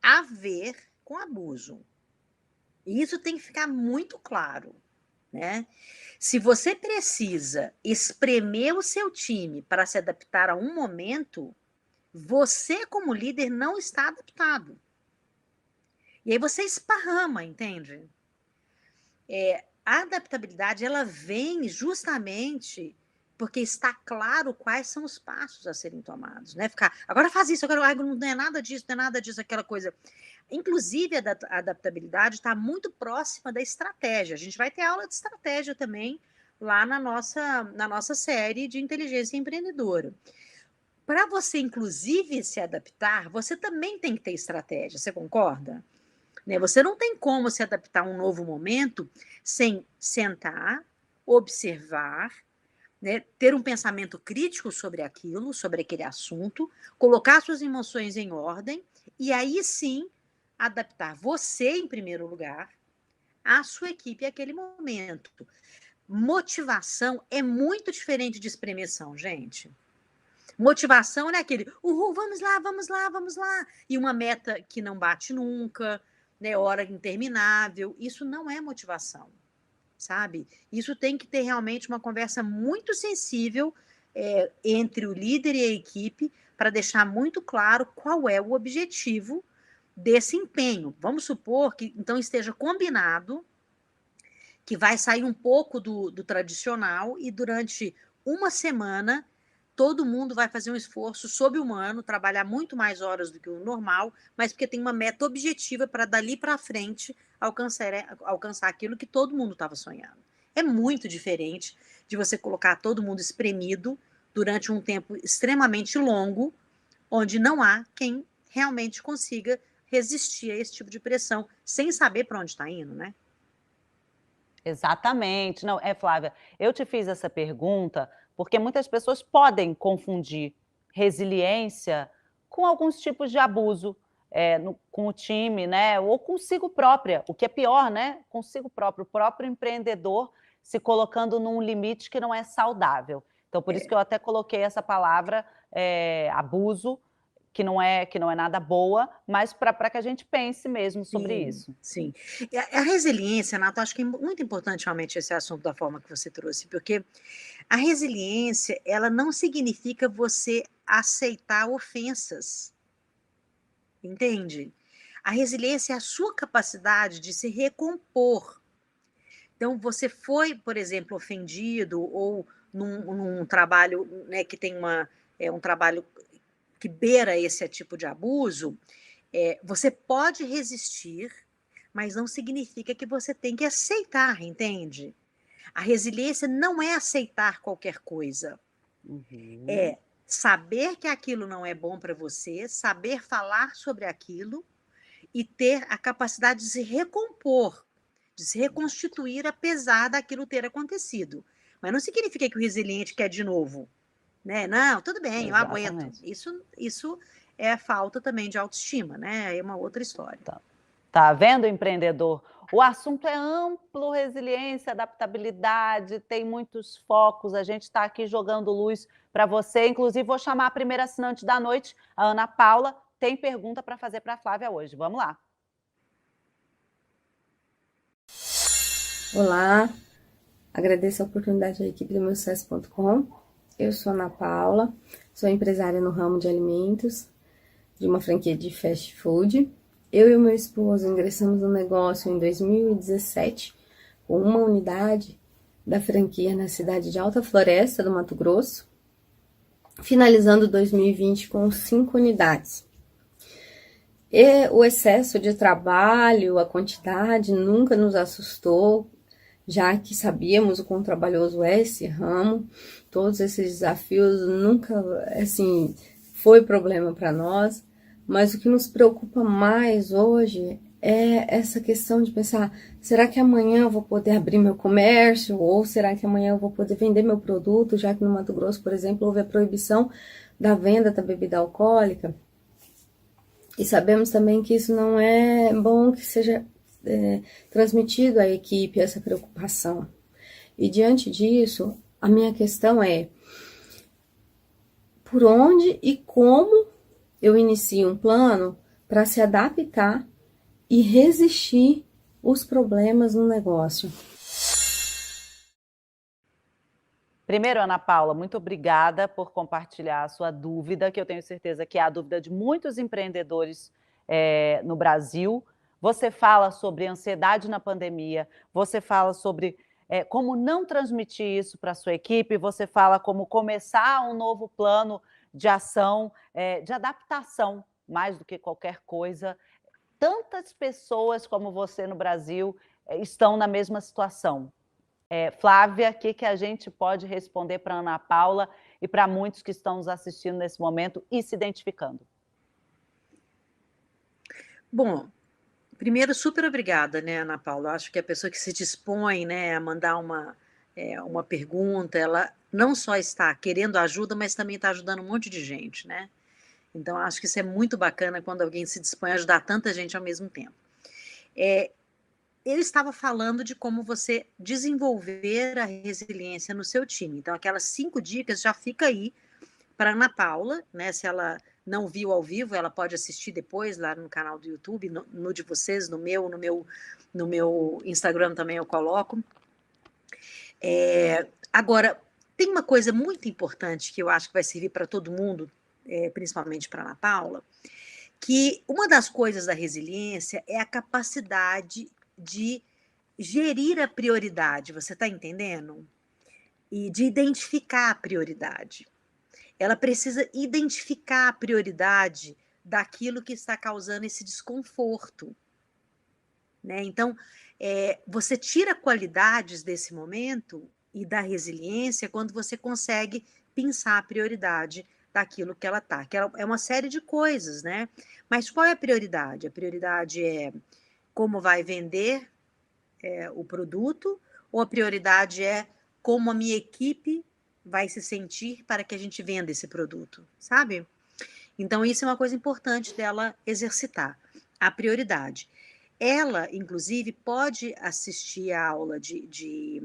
a ver com abuso. E isso tem que ficar muito claro, né? Se você precisa espremer o seu time para se adaptar a um momento, você, como líder, não está adaptado. E aí você esparrama, entende? A adaptabilidade, ela vem justamente porque está claro quais são os passos a serem tomados, né? Ficar, agora faz isso, agora não é nada disso, não é nada disso, aquela coisa. Inclusive, a adaptabilidade está muito próxima da estratégia. A gente vai ter aula de estratégia também, lá na nossa série de inteligência empreendedora. Para você, inclusive, se adaptar, você também tem que ter estratégia, você concorda? Né? Você não tem como se adaptar a um novo momento sem sentar, observar, né, ter um pensamento crítico sobre aquilo, sobre aquele assunto, colocar suas emoções em ordem e aí sim adaptar você em primeiro lugar, a sua equipe àquele momento. Motivação é muito diferente de expressão, gente. Motivação não é aquele, uhul, vamos lá, vamos lá, vamos lá, e uma meta que não bate nunca, né, hora interminável. Isso não é motivação, sabe? Isso tem que ter realmente uma conversa muito sensível entre o líder e a equipe para deixar muito claro qual é o objetivo desse empenho. Vamos supor que então esteja combinado que vai sair um pouco do tradicional e durante uma semana todo mundo vai fazer um esforço sobre-humano, trabalhar muito mais horas do que o normal, mas porque tem uma meta objetiva para dali para frente alcançar aquilo que todo mundo estava sonhando. É muito diferente de você colocar todo mundo espremido durante um tempo extremamente longo, onde não há quem realmente consiga resistir a esse tipo de pressão, sem saber para onde está indo, né? Exatamente. Não, Flávia, eu te fiz essa pergunta porque muitas pessoas podem confundir resiliência com alguns tipos de abuso com o time, né? Ou consigo própria, o que é pior, né? Consigo próprio, o próprio empreendedor se colocando num limite que não é saudável. Então, por isso que eu até coloquei essa palavra abuso, que não é nada boa, mas para que a gente pense mesmo sobre isso. Sim. E a resiliência, Nato, acho que é muito importante realmente esse assunto da forma que você trouxe, porque a resiliência, ela não significa você aceitar ofensas, entende? A resiliência é a sua capacidade de se recompor. Então, você foi, por exemplo, ofendido ou num trabalho, né, que tem um trabalho que beira esse tipo de abuso, você pode resistir, mas não significa que você tem que aceitar, entende? A resiliência não é aceitar qualquer coisa. É saber que aquilo não é bom para você, saber falar sobre aquilo e ter a capacidade de se recompor, de se reconstituir apesar daquilo ter acontecido. Mas não significa que o resiliente quer de novo, né? Não, tudo bem, eu aguento. Isso é falta também de autoestima, né? É uma outra história. Tá vendo, empreendedor? O assunto é amplo, resiliência, adaptabilidade, tem muitos focos, a gente está aqui jogando luz para você. Inclusive, vou chamar a primeira assinante da noite, a Ana Paula, tem pergunta para fazer para a Flávia hoje. Vamos lá. Olá, agradeço a oportunidade da equipe do meusucesso.com. Eu sou Ana Paula, sou empresária no ramo de alimentos, de uma franquia de fast food. Eu e o meu esposo ingressamos no negócio em 2017, com uma unidade da franquia na cidade de Alta Floresta, do Mato Grosso, finalizando 2020 com 5 unidades. E o excesso de trabalho, a quantidade, nunca nos assustou, já que sabíamos o quão trabalhoso é esse ramo. Todos esses desafios nunca, assim, foi problema para nós. Mas o que nos preocupa mais hoje é essa questão de pensar, será que amanhã eu vou poder abrir meu comércio? Ou será que amanhã eu vou poder vender meu produto? Já que no Mato Grosso, por exemplo, houve a proibição da venda da bebida alcoólica. E sabemos também que isso não é bom que seja transmitido à equipe, essa preocupação. E diante disso, a minha questão é, por onde e como eu inicio um plano para se adaptar e resistir os problemas no negócio? Primeiro, Ana Paula, muito obrigada por compartilhar a sua dúvida, que eu tenho certeza que é a dúvida de muitos empreendedores no Brasil. Você fala sobre ansiedade na pandemia, você fala sobre como não transmitir isso para a sua equipe, você fala como começar um novo plano de ação, de adaptação, mais do que qualquer coisa. Tantas pessoas como você no Brasil estão na mesma situação. Flávia, o que a gente pode responder para Ana Paula e para muitos que estão nos assistindo nesse momento e se identificando? Bom, primeiro, super obrigada, né, Ana Paula? Acho que a pessoa que se dispõe, né, a mandar uma pergunta, ela não só está querendo ajuda, mas também está ajudando um monte de gente, né? Então, acho que isso é muito bacana quando alguém se dispõe a ajudar tanta gente ao mesmo tempo. Ele estava falando de como você desenvolver a resiliência no seu time. Então, aquelas 5 dicas já fica aí para Ana Paula, né? Se ela não viu ao vivo, ela pode assistir depois lá no canal do YouTube, no de vocês, no meu Instagram também eu coloco. Agora, tem uma coisa muito importante que eu acho que vai servir para todo mundo, principalmente para Ana Paula, que uma das coisas da resiliência é a capacidade de gerir a prioridade, você está entendendo? E de identificar a prioridade. Ela precisa identificar a prioridade daquilo que está causando esse desconforto, né? Então, você tira qualidades desse momento e da resiliência quando você consegue pensar a prioridade daquilo que ela está, que é uma série de coisas, né? Mas qual é a prioridade? A prioridade é como vai vender o produto, ou a prioridade é como a minha equipe vai se sentir para que a gente venda esse produto, sabe? Então, isso é uma coisa importante dela exercitar, a prioridade. Ela, inclusive, pode assistir a aula de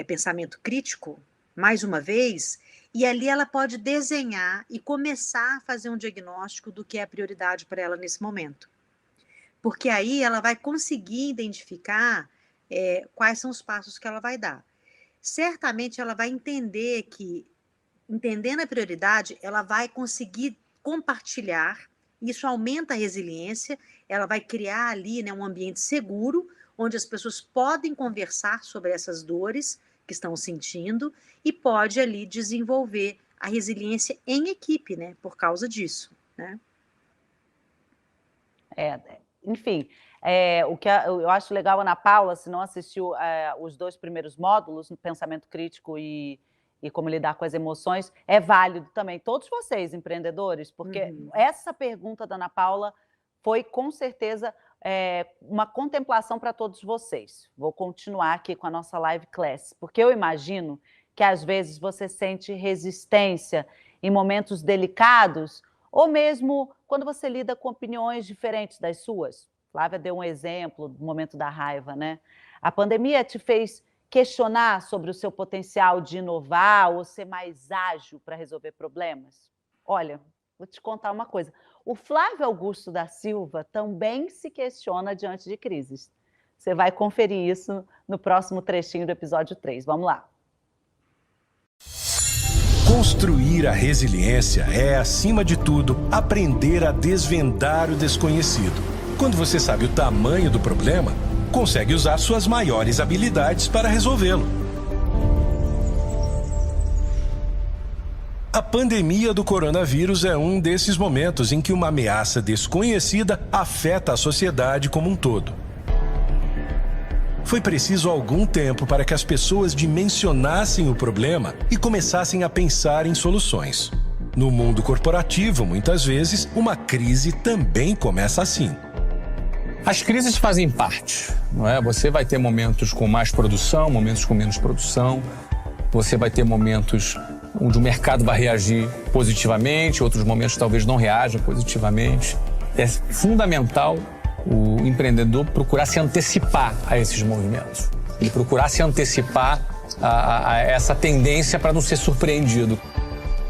pensamento crítico, mais uma vez, e ali ela pode desenhar e começar a fazer um diagnóstico do que é a prioridade para ela nesse momento. Porque aí ela vai conseguir identificar quais são os passos que ela vai dar. Certamente ela vai entender que, entendendo a prioridade, ela vai conseguir compartilhar, isso aumenta a resiliência, ela vai criar ali, né, um ambiente seguro, onde as pessoas podem conversar sobre essas dores que estão sentindo e pode ali desenvolver a resiliência em equipe, né, por causa disso, né? Enfim, o que eu acho legal, Ana Paula, se não assistiu os 2 primeiros módulos, no pensamento crítico e como lidar com as emoções, é válido também. Todos vocês, empreendedores, porque essa pergunta da Ana Paula foi, com certeza, uma contemplação para todos vocês. Vou continuar aqui com a nossa live class, porque eu imagino que, às vezes, você sente resistência em momentos delicados, ou mesmo quando você lida com opiniões diferentes das suas. Flávia deu um exemplo do momento da raiva, né? A pandemia te fez questionar sobre o seu potencial de inovar ou ser mais ágil para resolver problemas? Olha, vou te contar uma coisa. O Flávio Augusto da Silva também se questiona diante de crises. Você vai conferir isso no próximo trechinho do episódio 3. Vamos lá. Construir a resiliência é, acima de tudo, aprender a desvendar o desconhecido. Quando você sabe o tamanho do problema, consegue usar suas maiores habilidades para resolvê-lo. A pandemia do coronavírus é um desses momentos em que uma ameaça desconhecida afeta a sociedade como um todo. Foi preciso algum tempo para que as pessoas dimensionassem o problema e começassem a pensar em soluções. No mundo corporativo, muitas vezes, uma crise também começa assim. As crises fazem parte, não é? Você vai ter momentos com mais produção, momentos com menos produção. Você vai ter momentos onde o mercado vai reagir positivamente, outros momentos talvez não reajam positivamente. É fundamental o empreendedor procurar se antecipar a esses movimentos. Ele procurar se antecipar a essa tendência para não ser surpreendido.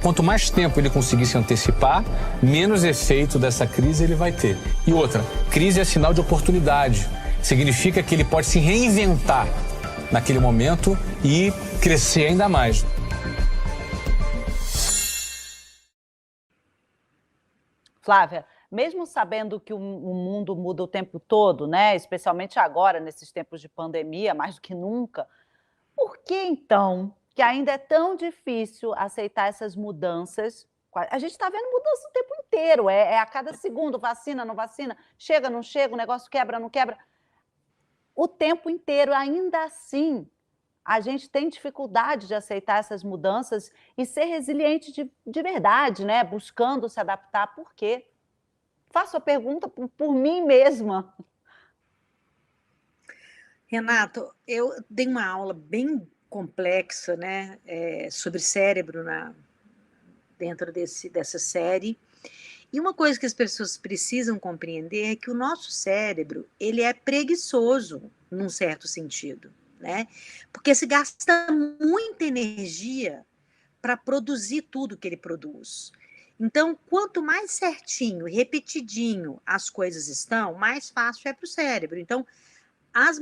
Quanto mais tempo ele conseguir se antecipar, menos efeito dessa crise ele vai ter. E outra, crise é sinal de oportunidade. Significa que ele pode se reinventar naquele momento e crescer ainda mais. Flávia, mesmo sabendo que o mundo muda o tempo todo, né, especialmente agora, nesses tempos de pandemia, mais do que nunca, por que então que ainda é tão difícil aceitar essas mudanças? A gente está vendo mudança o tempo inteiro, a cada segundo, vacina, não vacina, chega, não chega, o negócio quebra, não quebra. O tempo inteiro, ainda assim, a gente tem dificuldade de aceitar essas mudanças e ser resiliente de verdade, né? Buscando se adaptar. Por quê? Faço a pergunta por mim mesma. Renato, eu dei uma aula bem complexa, né, sobre cérebro dentro dessa série. E uma coisa que as pessoas precisam compreender é que o nosso cérebro, ele é preguiçoso, num certo sentido, né? Porque se gasta muita energia para produzir tudo que ele produz. Então, quanto mais certinho, repetidinho as coisas estão, mais fácil é para o cérebro. Então, as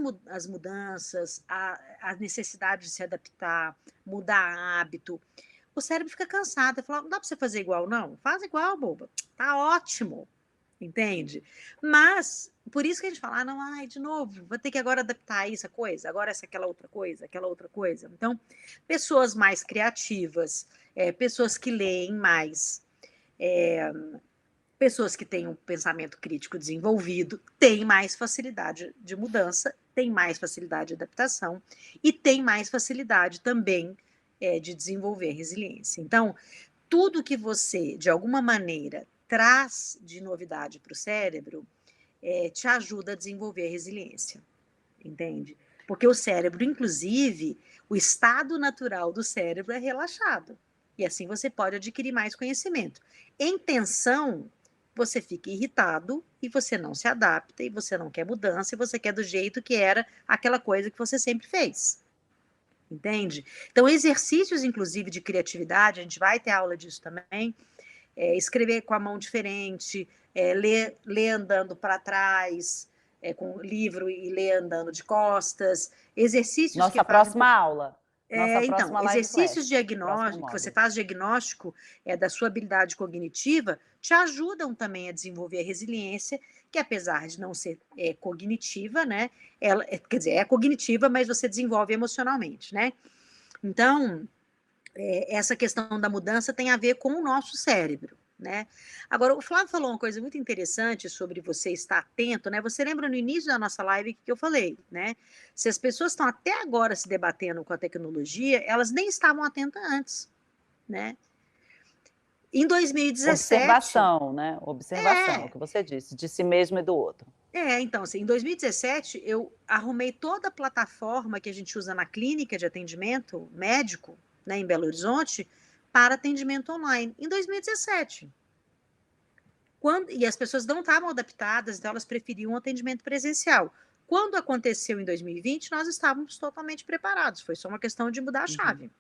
mudanças, a necessidade de se adaptar, mudar hábito, o cérebro fica cansado, fala, não dá para você fazer igual, não? Faz igual, boba, tá ótimo, entende? Mas, por isso que a gente fala, não, ai, de novo, vou ter que agora adaptar isso, a coisa, agora aquela outra coisa, aquela outra coisa. Então, pessoas mais criativas, pessoas que leem mais, pessoas que têm um pensamento crítico desenvolvido têm mais facilidade de mudança, têm mais facilidade de adaptação e têm mais facilidade também de desenvolver resiliência. Então, tudo que você, de alguma maneira, traz de novidade para o cérebro te ajuda a desenvolver resiliência, entende? Porque o cérebro, inclusive, o estado natural do cérebro é relaxado. E assim você pode adquirir mais conhecimento. Em tensão, você fica irritado e você não se adapta, e você não quer mudança, e você quer do jeito que era aquela coisa que você sempre fez. Entende? Então, exercícios, inclusive, de criatividade, a gente vai ter aula disso também, escrever com a mão diferente, ler andando para trás, com o livro e ler andando de costas, exercícios Nossa próxima aula. Então, exercícios diagnósticos, que você faz diagnóstico da sua habilidade cognitiva, te ajudam também a desenvolver a resiliência, que apesar de não ser cognitiva, né? Ela, quer dizer, é cognitiva, mas você desenvolve emocionalmente, né? Então, essa questão da mudança tem a ver com o nosso cérebro, né? Agora, o Flávio falou uma coisa muito interessante sobre você estar atento, né? Você lembra no início da nossa live que eu falei, né? Se as pessoas estão até agora se debatendo com a tecnologia, elas nem estavam atentas antes, né? Em 2017... Observação, né? Observação, o que você disse, de si mesmo e do outro. Então, assim, em 2017, eu arrumei toda a plataforma que a gente usa na clínica de atendimento médico, né, em Belo Horizonte, para atendimento online, em 2017. E as pessoas não estavam adaptadas, então elas preferiam um atendimento presencial. Quando aconteceu em 2020, nós estávamos totalmente preparados, foi só uma questão de mudar a chave.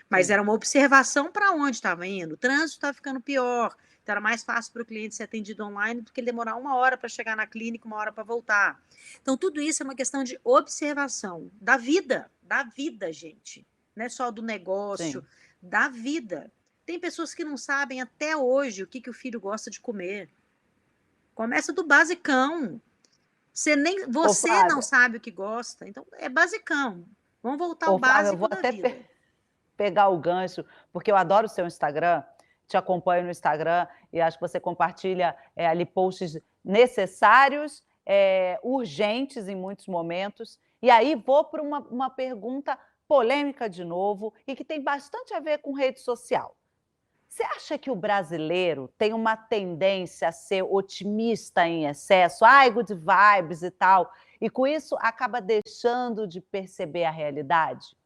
Mas era uma observação para onde estava indo. O trânsito estava ficando pior, então era mais fácil para o cliente ser atendido online do que ele demorar 1 hora para chegar na clínica, 1 hora para voltar. Então, tudo isso é uma questão de observação da vida, gente. Não é só do negócio, da vida. Tem pessoas que não sabem até hoje o que o filho gosta de comer. Começa do basicão. Você não sabe o que gosta, então é basicão. Vamos voltar ao básico da vida. Pegar o gancho, porque eu adoro o seu Instagram, te acompanho no Instagram e acho que você compartilha ali posts necessários, urgentes em muitos momentos. E aí vou para uma pergunta polêmica de novo e que tem bastante a ver com rede social. Você acha que o brasileiro tem uma tendência a ser otimista em excesso? Ai, good vibes e tal, e com isso acaba deixando de perceber a realidade?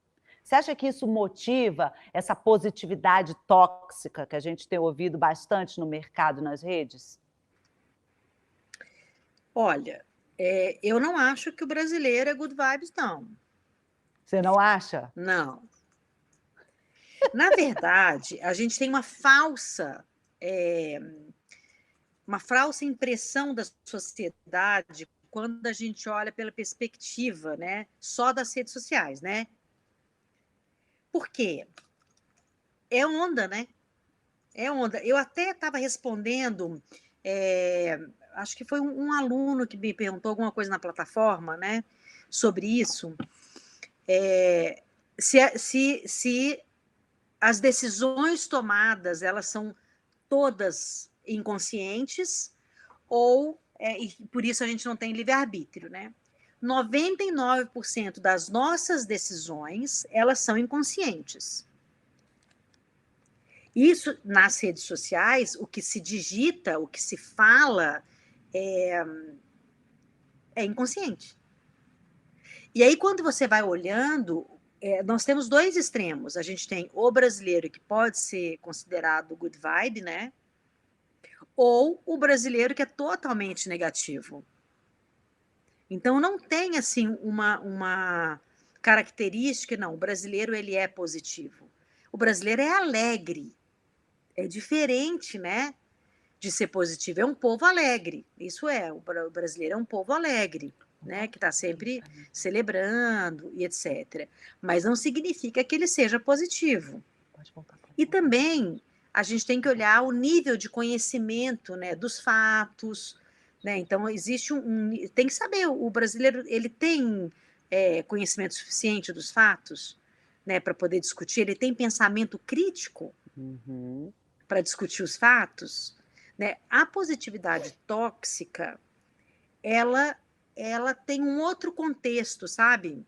Você acha que isso motiva essa positividade tóxica que a gente tem ouvido bastante no mercado, nas redes? Olha, eu não acho que o brasileiro é good vibes, não. Você não acha? Não. Na verdade, a gente tem uma falsa impressão da sociedade quando a gente olha pela perspectiva, né, só das redes sociais, né? Por quê? É onda, né? É onda. Eu até estava respondendo, acho que foi um aluno que me perguntou alguma coisa na plataforma, né, sobre isso. Se as decisões tomadas, elas são todas inconscientes, ou e por isso a gente não tem livre-arbítrio, né? 99% das nossas decisões, elas são inconscientes. Isso, nas redes sociais, o que se digita, o que se fala, é inconsciente. E aí, quando você vai olhando, nós temos dois extremos. A gente tem o brasileiro, que pode ser considerado good vibe, né? Ou o brasileiro que é totalmente negativo. Então, não tem, assim, uma característica, não, o brasileiro, ele é positivo. O brasileiro é alegre. É diferente, né, de ser positivo. É um povo alegre, isso é. O brasileiro é um povo alegre, né, que está sempre celebrando e etc. Mas não significa que ele seja positivo. E também a gente tem que olhar o nível de conhecimento, né, dos fatos, né? Então existe tem que saber, o brasileiro, ele tem conhecimento suficiente dos fatos, né, para poder discutir. Ele tem pensamento crítico para discutir os fatos, né? A positividade tóxica, ela tem um outro contexto, sabe?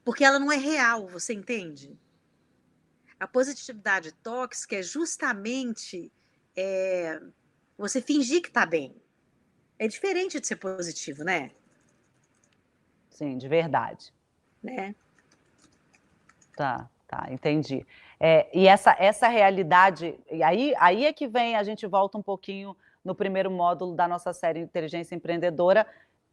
Porque ela não é real, você entende? A positividade tóxica é justamente você fingir que está bem. É diferente de ser positivo, né? Sim, de verdade. Né? Tá, entendi. E essa realidade, e aí é que vem, a gente volta um pouquinho no primeiro módulo da nossa série Inteligência Empreendedora,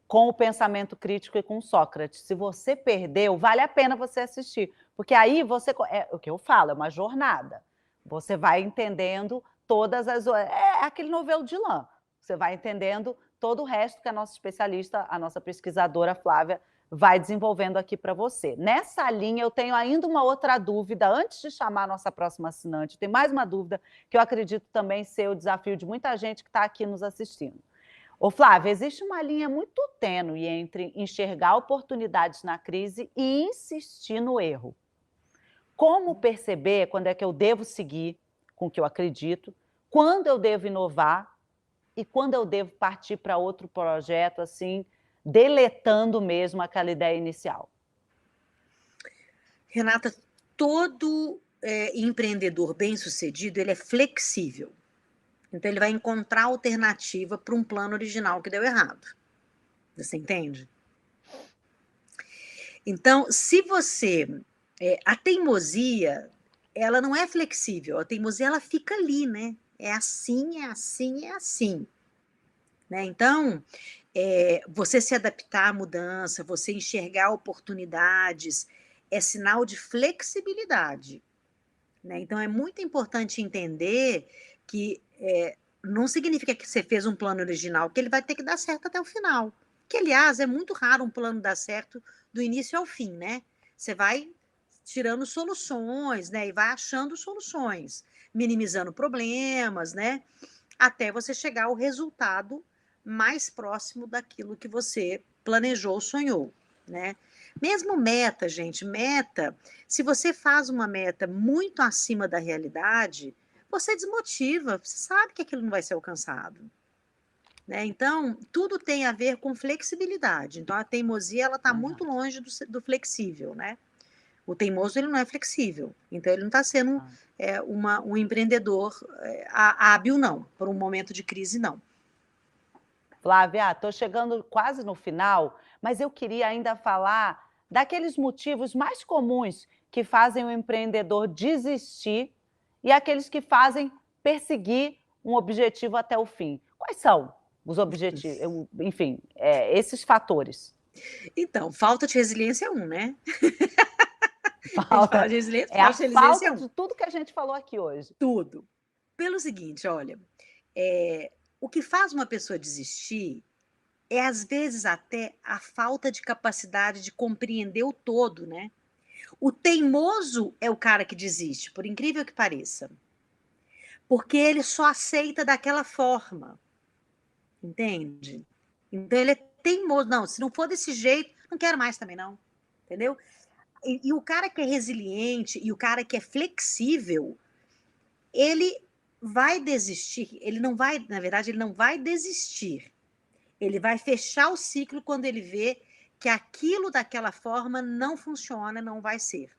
com o pensamento crítico e com Sócrates. Se você perdeu, vale a pena você assistir, porque aí você, o que eu falo, é uma jornada. Você vai entendendo todas as... É aquele novelo de lã. Você vai entendendo todo o resto que a nossa especialista, a nossa pesquisadora Flávia, vai desenvolvendo aqui para você. Nessa linha, eu tenho ainda uma outra dúvida, antes de chamar a nossa próxima assinante, tem mais uma dúvida que eu acredito também ser o desafio de muita gente que está aqui nos assistindo. Ô, Flávia, existe uma linha muito tênue entre enxergar oportunidades na crise e insistir no erro. Como perceber quando é que eu devo seguir com o que eu acredito, quando eu devo inovar e quando eu devo partir para outro projeto, assim, deletando mesmo aquela ideia inicial? Renata, todo empreendedor bem-sucedido, ele é flexível. Então, ele vai encontrar alternativa para um plano original que deu errado. Você entende? Então, se você... a teimosia, ela não é flexível. A teimosia, ela fica ali, né? É assim, é assim, é assim. Né? Então, você se adaptar à mudança, você enxergar oportunidades, é sinal de flexibilidade. Né? Então, é muito importante entender que não significa que você fez um plano original, que ele vai ter que dar certo até o final. Que, aliás, é muito raro um plano dar certo do início ao fim, né? Você vai tirando soluções, né? E vai achando soluções, minimizando problemas, né? Até você chegar ao resultado mais próximo daquilo que você planejou, sonhou, né? Mesmo meta, gente, se você faz uma meta muito acima da realidade, você desmotiva, você sabe que aquilo não vai ser alcançado. Né? Então, tudo tem a ver com flexibilidade. Então, a teimosia, ela está muito longe do flexível, né? O teimoso, ele não é flexível. Então, ele não está sendo um empreendedor hábil, não. Por um momento de crise, não. Flávia, estou chegando quase no final, mas eu queria ainda falar daqueles motivos mais comuns que fazem o empreendedor desistir e aqueles que fazem perseguir um objetivo até o fim. Quais são os objetivos? Enfim, esses fatores. Então, falta de resiliência é um, né? Falta de resiliência, a falta de tudo que a gente falou aqui hoje. Tudo. Pelo seguinte, olha, o que faz uma pessoa desistir é, às vezes, até a falta de capacidade de compreender o todo, né? O teimoso é o cara que desiste, por incrível que pareça. Porque ele só aceita daquela forma. Entende? Então, ele é teimoso. Não, se não for desse jeito, não quero mais também, não. Entendeu? E o cara que é resiliente e o cara que é flexível, ele vai desistir. Ele não vai, na verdade, ele não vai desistir. Ele vai fechar o ciclo quando ele vê que aquilo daquela forma não funciona, não vai ser.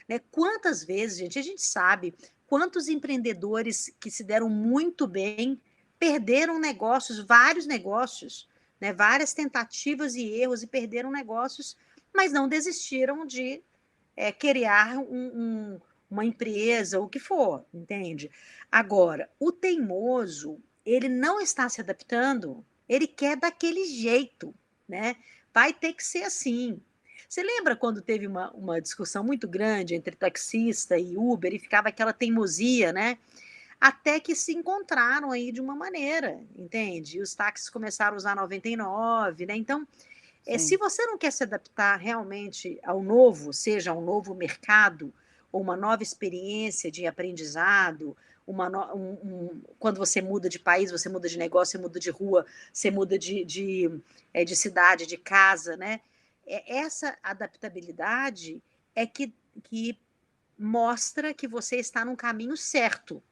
Né? Quantas vezes, gente, a gente sabe quantos empreendedores que se deram muito bem perderam negócios, vários negócios, né? Várias tentativas e erros e perderam negócios, mas não desistiram de criar uma empresa, o que for, entende? Agora, o teimoso, ele não está se adaptando, ele quer daquele jeito, né? Vai ter que ser assim. Você lembra quando teve uma discussão muito grande entre taxista e Uber e ficava aquela teimosia, né? Até que se encontraram aí de uma maneira, entende? E os táxis começaram a usar 99, né? Então, se você não quer se adaptar realmente ao novo, seja um novo mercado, ou uma nova experiência de aprendizado, quando você muda de país, você muda de negócio, você muda de rua, você muda de cidade, de casa, né? Essa adaptabilidade é que mostra que você está no caminho certo.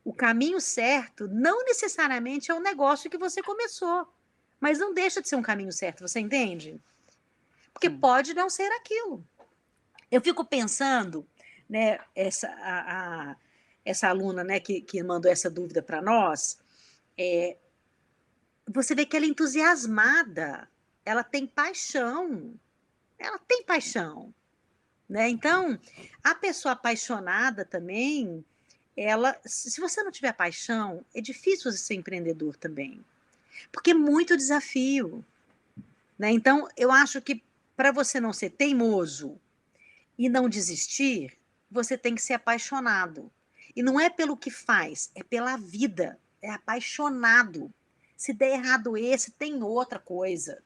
O caminho certo não necessariamente é o negócio que você começou, mas não deixa de ser um caminho certo, você entende? Porque pode não ser aquilo. Eu fico pensando, né, essa aluna, né, que mandou essa dúvida para nós, você vê que ela é entusiasmada, ela tem paixão, né? Então, a pessoa apaixonada também, se você não tiver paixão, é difícil você ser empreendedor também, porque é muito desafio, né? Então, eu acho que para você não ser teimoso e não desistir, você tem que ser apaixonado. E não é pelo que faz, é pela vida, é apaixonado. Se der errado esse, tem outra coisa,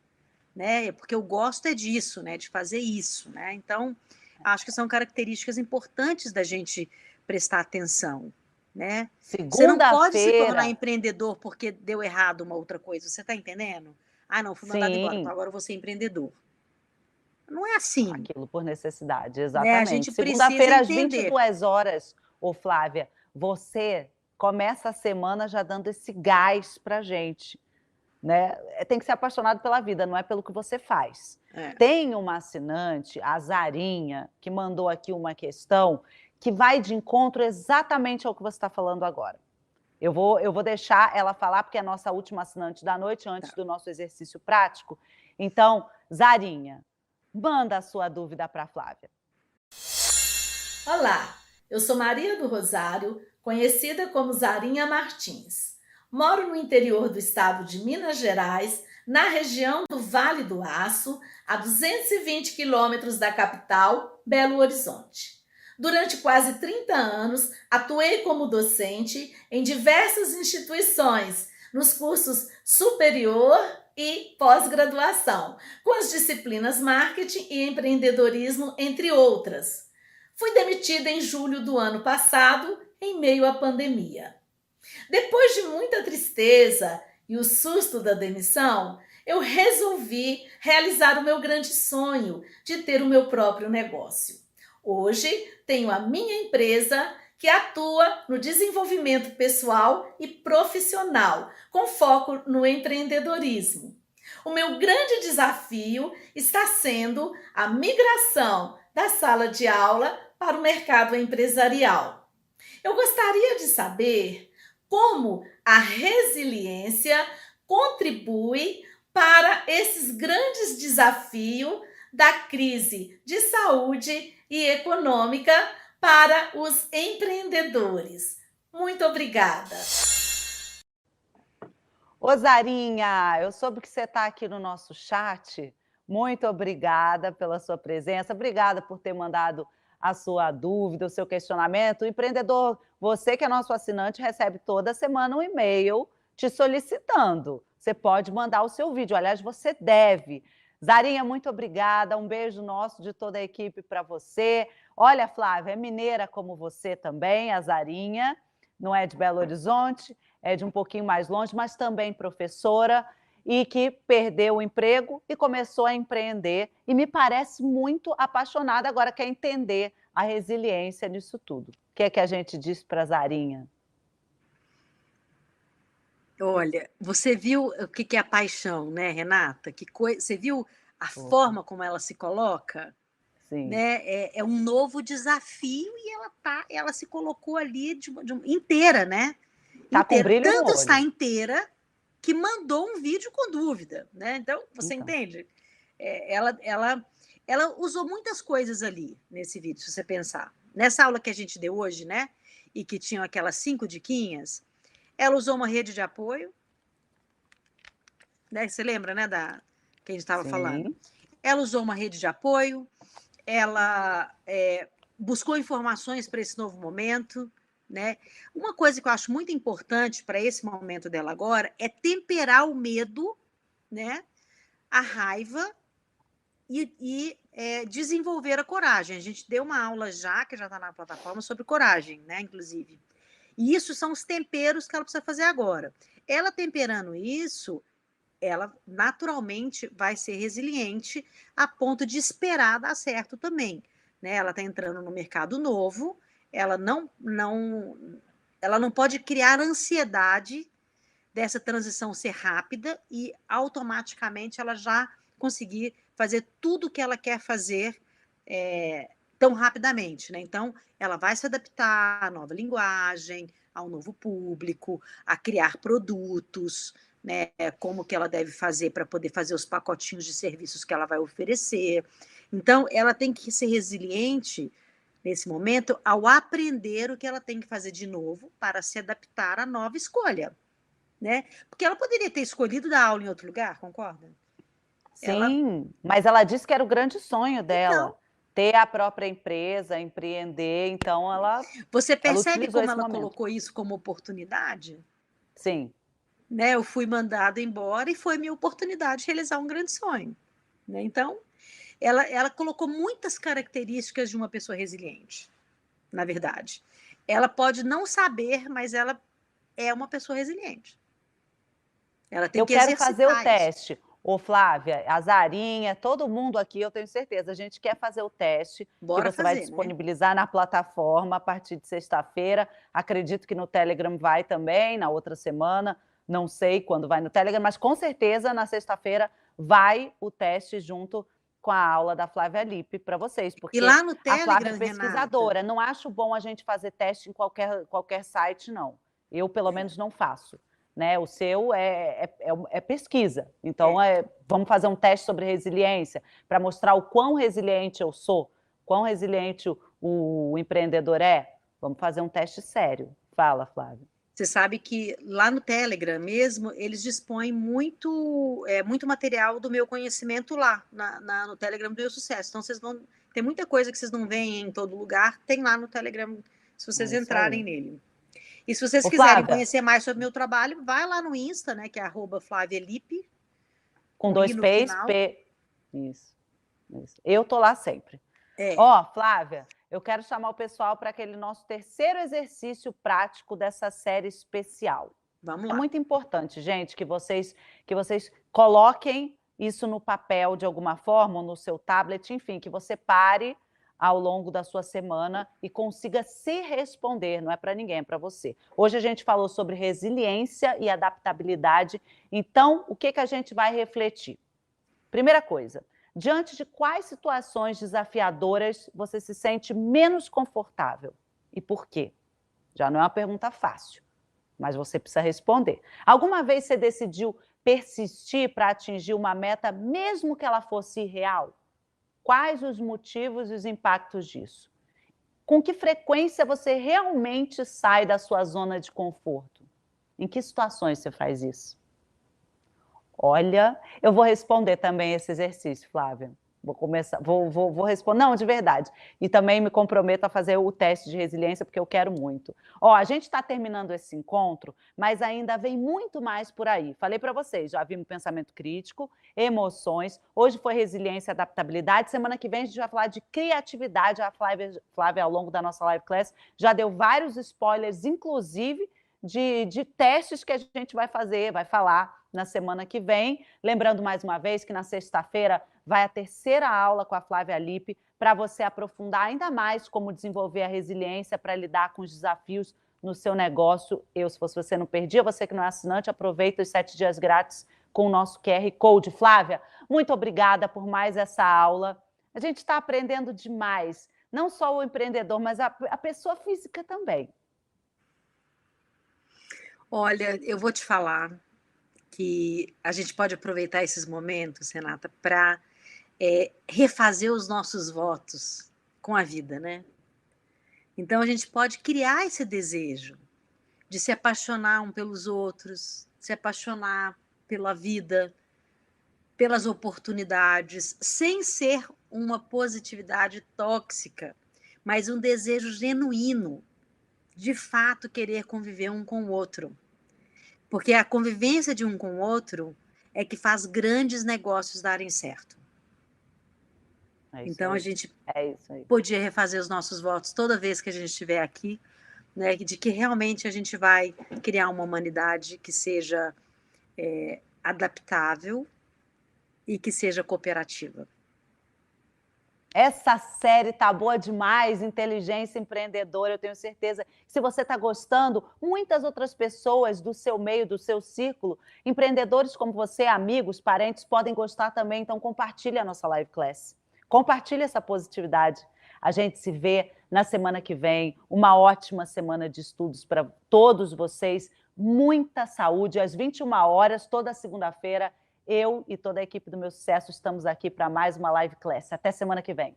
né? Porque eu gosto disso, né? De fazer isso, né? Então, acho que são características importantes da gente prestar atenção, né? Você não pode se tornar empreendedor porque deu errado uma outra coisa, você está entendendo? Ah, não, fui mandado embora, então agora eu vou ser empreendedor. Não é assim. Aquilo por necessidade, Né? exatamente. A gente Segunda-feira, às entender. 22 horas, Flávia, você começa a semana já dando esse gás para gente. Né? Tem que ser apaixonado pela vida, não é pelo que você faz. Tem uma assinante, a Zarinha, que mandou aqui uma questão que vai de encontro exatamente ao que você está falando agora. Eu vou deixar ela falar, porque é a nossa última assinante da noite, antes do nosso exercício prático. Então, Zarinha, manda a sua dúvida para a Flávia. Olá, eu sou Maria do Rosário, conhecida como Zarinha Martins. Moro no interior do estado de Minas Gerais, na região do Vale do Aço, a 220 quilômetros da capital, Belo Horizonte. Durante quase 30 anos, atuei como docente em diversas instituições, nos cursos superior e pós-graduação, com as disciplinas marketing e empreendedorismo, entre outras. Fui demitida em julho do ano passado, em meio à pandemia. Depois de muita tristeza e o susto da demissão, eu resolvi realizar o meu grande sonho de ter o meu próprio negócio. Hoje, tenho a minha empresa que atua no desenvolvimento pessoal e profissional, com foco no empreendedorismo. O meu grande desafio está sendo a migração da sala de aula para o mercado empresarial. Eu gostaria de saber como a resiliência contribui para esses grandes desafios da crise de saúde e econômica para os empreendedores. Muito obrigada. Ô Zarinha, eu soube que você está aqui no nosso chat. Muito obrigada pela sua presença. Obrigada por ter mandado a sua dúvida, o seu questionamento. O empreendedor, você que é nosso assinante, recebe toda semana um e-mail te solicitando. Você pode mandar o seu vídeo. Aliás, você deve. Zarinha, muito obrigada. Um beijo nosso de toda a equipe para você. Olha, Flávia, é mineira como você também, a Zarinha. Não é de Belo Horizonte, é de um pouquinho mais longe, mas também professora e que perdeu o emprego e começou a empreender. E me parece muito apaixonada, agora quer entender a resiliência nisso tudo. O que é que a gente diz para a Zarinha? Olha, você viu o que que é a paixão, né, Renata? Você viu a Opa, forma como ela se coloca? sim. Né? É um novo desafio e ela se colocou ali inteira, né? Tá com Inteira. brilho no Tanto está olho. inteira que mandou um vídeo com dúvida, né? Então, você Então, entende? Ela usou muitas coisas ali nesse vídeo, se você pensar. Nessa aula que a gente deu hoje, né? E que tinham aquelas 5 diquinhas, ela usou uma rede de apoio, né? Você lembra, né, da que a gente estava falando? sim. Ela usou uma rede de apoio, ela buscou informações para esse novo momento, né? Uma coisa que eu acho muito importante para esse momento dela agora é temperar o medo, né? A raiva e desenvolver a coragem. A gente deu uma aula já, que já está na plataforma, sobre coragem, né? Inclusive. E isso são os temperos que ela precisa fazer agora. Ela temperando isso, ela naturalmente vai ser resiliente a ponto de esperar dar certo também, né? Ela está entrando no mercado novo, ela não pode criar ansiedade dessa transição ser rápida e automaticamente ela já conseguir fazer tudo o que ela quer fazer tão rapidamente, né? Então, ela vai se adaptar à nova linguagem, ao novo público, a criar produtos, né? Como que ela deve fazer para poder fazer os pacotinhos de serviços que ela vai oferecer. Então, ela tem que ser resiliente nesse momento ao aprender o que ela tem que fazer de novo para se adaptar à nova escolha, né? Porque ela poderia ter escolhido dar aula em outro lugar, concorda? Ela, Sim, mas ela disse que era o grande sonho então, dela, ter a própria empresa, empreender, então você ela percebe utilizou como esse ela momento. colocou isso como oportunidade? Sim, Né? Eu fui mandada embora e foi minha oportunidade de realizar um grande sonho. Né? Então, ela colocou muitas características de uma pessoa resiliente, na verdade. Ela pode não saber, mas ela é uma pessoa resiliente. Ela tem eu que quero fazer o exercitar isso. teste. Ô, Flávia, a Zarinha, todo mundo aqui, eu tenho certeza, a gente quer fazer o teste que Bora você vai fazer, né? disponibilizar na plataforma a partir de sexta-feira. Acredito que no Telegram vai também, na outra semana. Não sei quando vai no Telegram, mas com certeza na sexta-feira vai o teste junto com a aula da Flávia Lippe para vocês, E porque lá no a Flávia é Telegram, Renata, pesquisadora. Não acho bom a gente fazer teste em qualquer site, não. Eu, pelo menos, não faço. Né? O seu é pesquisa. Então, vamos fazer um teste sobre resiliência para mostrar o quão resiliente eu sou, quão resiliente o empreendedor é. Vamos fazer um teste sério. Fala, Flávia. você sabe que lá no Telegram mesmo, eles dispõem muito material do meu conhecimento lá, no Telegram do Eu Sucesso. Então, vocês vão. Tem muita coisa que vocês não veem em todo lugar, tem lá no Telegram, se vocês É isso entrarem aí. nele. E se vocês Ô, quiserem Flávia, conhecer mais sobre o meu trabalho, vai lá no Insta, né, que é @flavialipe, com com I dois no P's, final. P. Isso. Eu tô lá sempre. É, Ó, Flávia, eu quero chamar o pessoal para aquele nosso terceiro exercício prático dessa série especial. vamos É lá. muito importante, gente, que vocês coloquem isso no papel de alguma forma, ou no seu tablet, enfim, que você pare ao longo da sua semana e consiga se responder, não é para ninguém, é para você. Hoje a gente falou sobre resiliência e adaptabilidade, então o que a gente vai refletir? Primeira coisa, diante de quais situações desafiadoras você se sente menos confortável e por quê? Já não é uma pergunta fácil, mas você precisa responder. Alguma vez você decidiu persistir para atingir uma meta, mesmo que ela fosse irreal? Quais os motivos e os impactos disso? Com que frequência você realmente sai da sua zona de conforto? Em que situações você faz isso? Olha, eu vou responder também esse exercício, Flávia. Vou começar, vou responder. Não, de verdade. E também me comprometo a fazer o teste de resiliência, porque eu quero muito. Ó, a gente está terminando esse encontro, mas ainda vem muito mais por aí. Falei para vocês, já vimos pensamento crítico, emoções. Hoje foi resiliência e adaptabilidade. Semana que vem a gente vai falar de criatividade. A Flávia, ao longo da nossa live class, já deu vários spoilers, inclusive de testes que a gente vai fazer, vai falar na semana que vem. Lembrando mais uma vez que na sexta-feira vai a terceira aula com a Flávia Lippe para você aprofundar ainda mais como desenvolver a resiliência para lidar com os desafios no seu negócio. Se fosse você, não perdia. Você que não é assinante, aproveita os 7 dias grátis com o nosso QR Code. Flávia, muito obrigada por mais essa aula. A gente está aprendendo demais, não só o empreendedor, mas a pessoa física também. Olha, eu vou te falar que a gente pode aproveitar esses momentos, Renata, para refazer os nossos votos com a vida, né? Então, a gente pode criar esse desejo de se apaixonar um pelos outros, se apaixonar pela vida, pelas oportunidades, sem ser uma positividade tóxica, mas um desejo genuíno, de fato querer conviver um com o outro. Porque a convivência de um com o outro é que faz grandes negócios darem certo. Então, a gente podia refazer os nossos votos toda vez que a gente estiver aqui, né, de que realmente a gente vai criar uma humanidade que seja adaptável e que seja cooperativa. Essa série tá boa demais, Inteligência Empreendedora. Eu tenho certeza que, se você está gostando, muitas outras pessoas do seu meio, do seu círculo, empreendedores como você, amigos, parentes, podem gostar também. Então, compartilhe a nossa live class. Compartilhe essa positividade. A gente se vê na semana que vem. Uma ótima semana de estudos para todos vocês. Muita saúde. Às 21 horas, toda segunda-feira, eu e toda a equipe do Meu Sucesso estamos aqui para mais uma live class. Até semana que vem.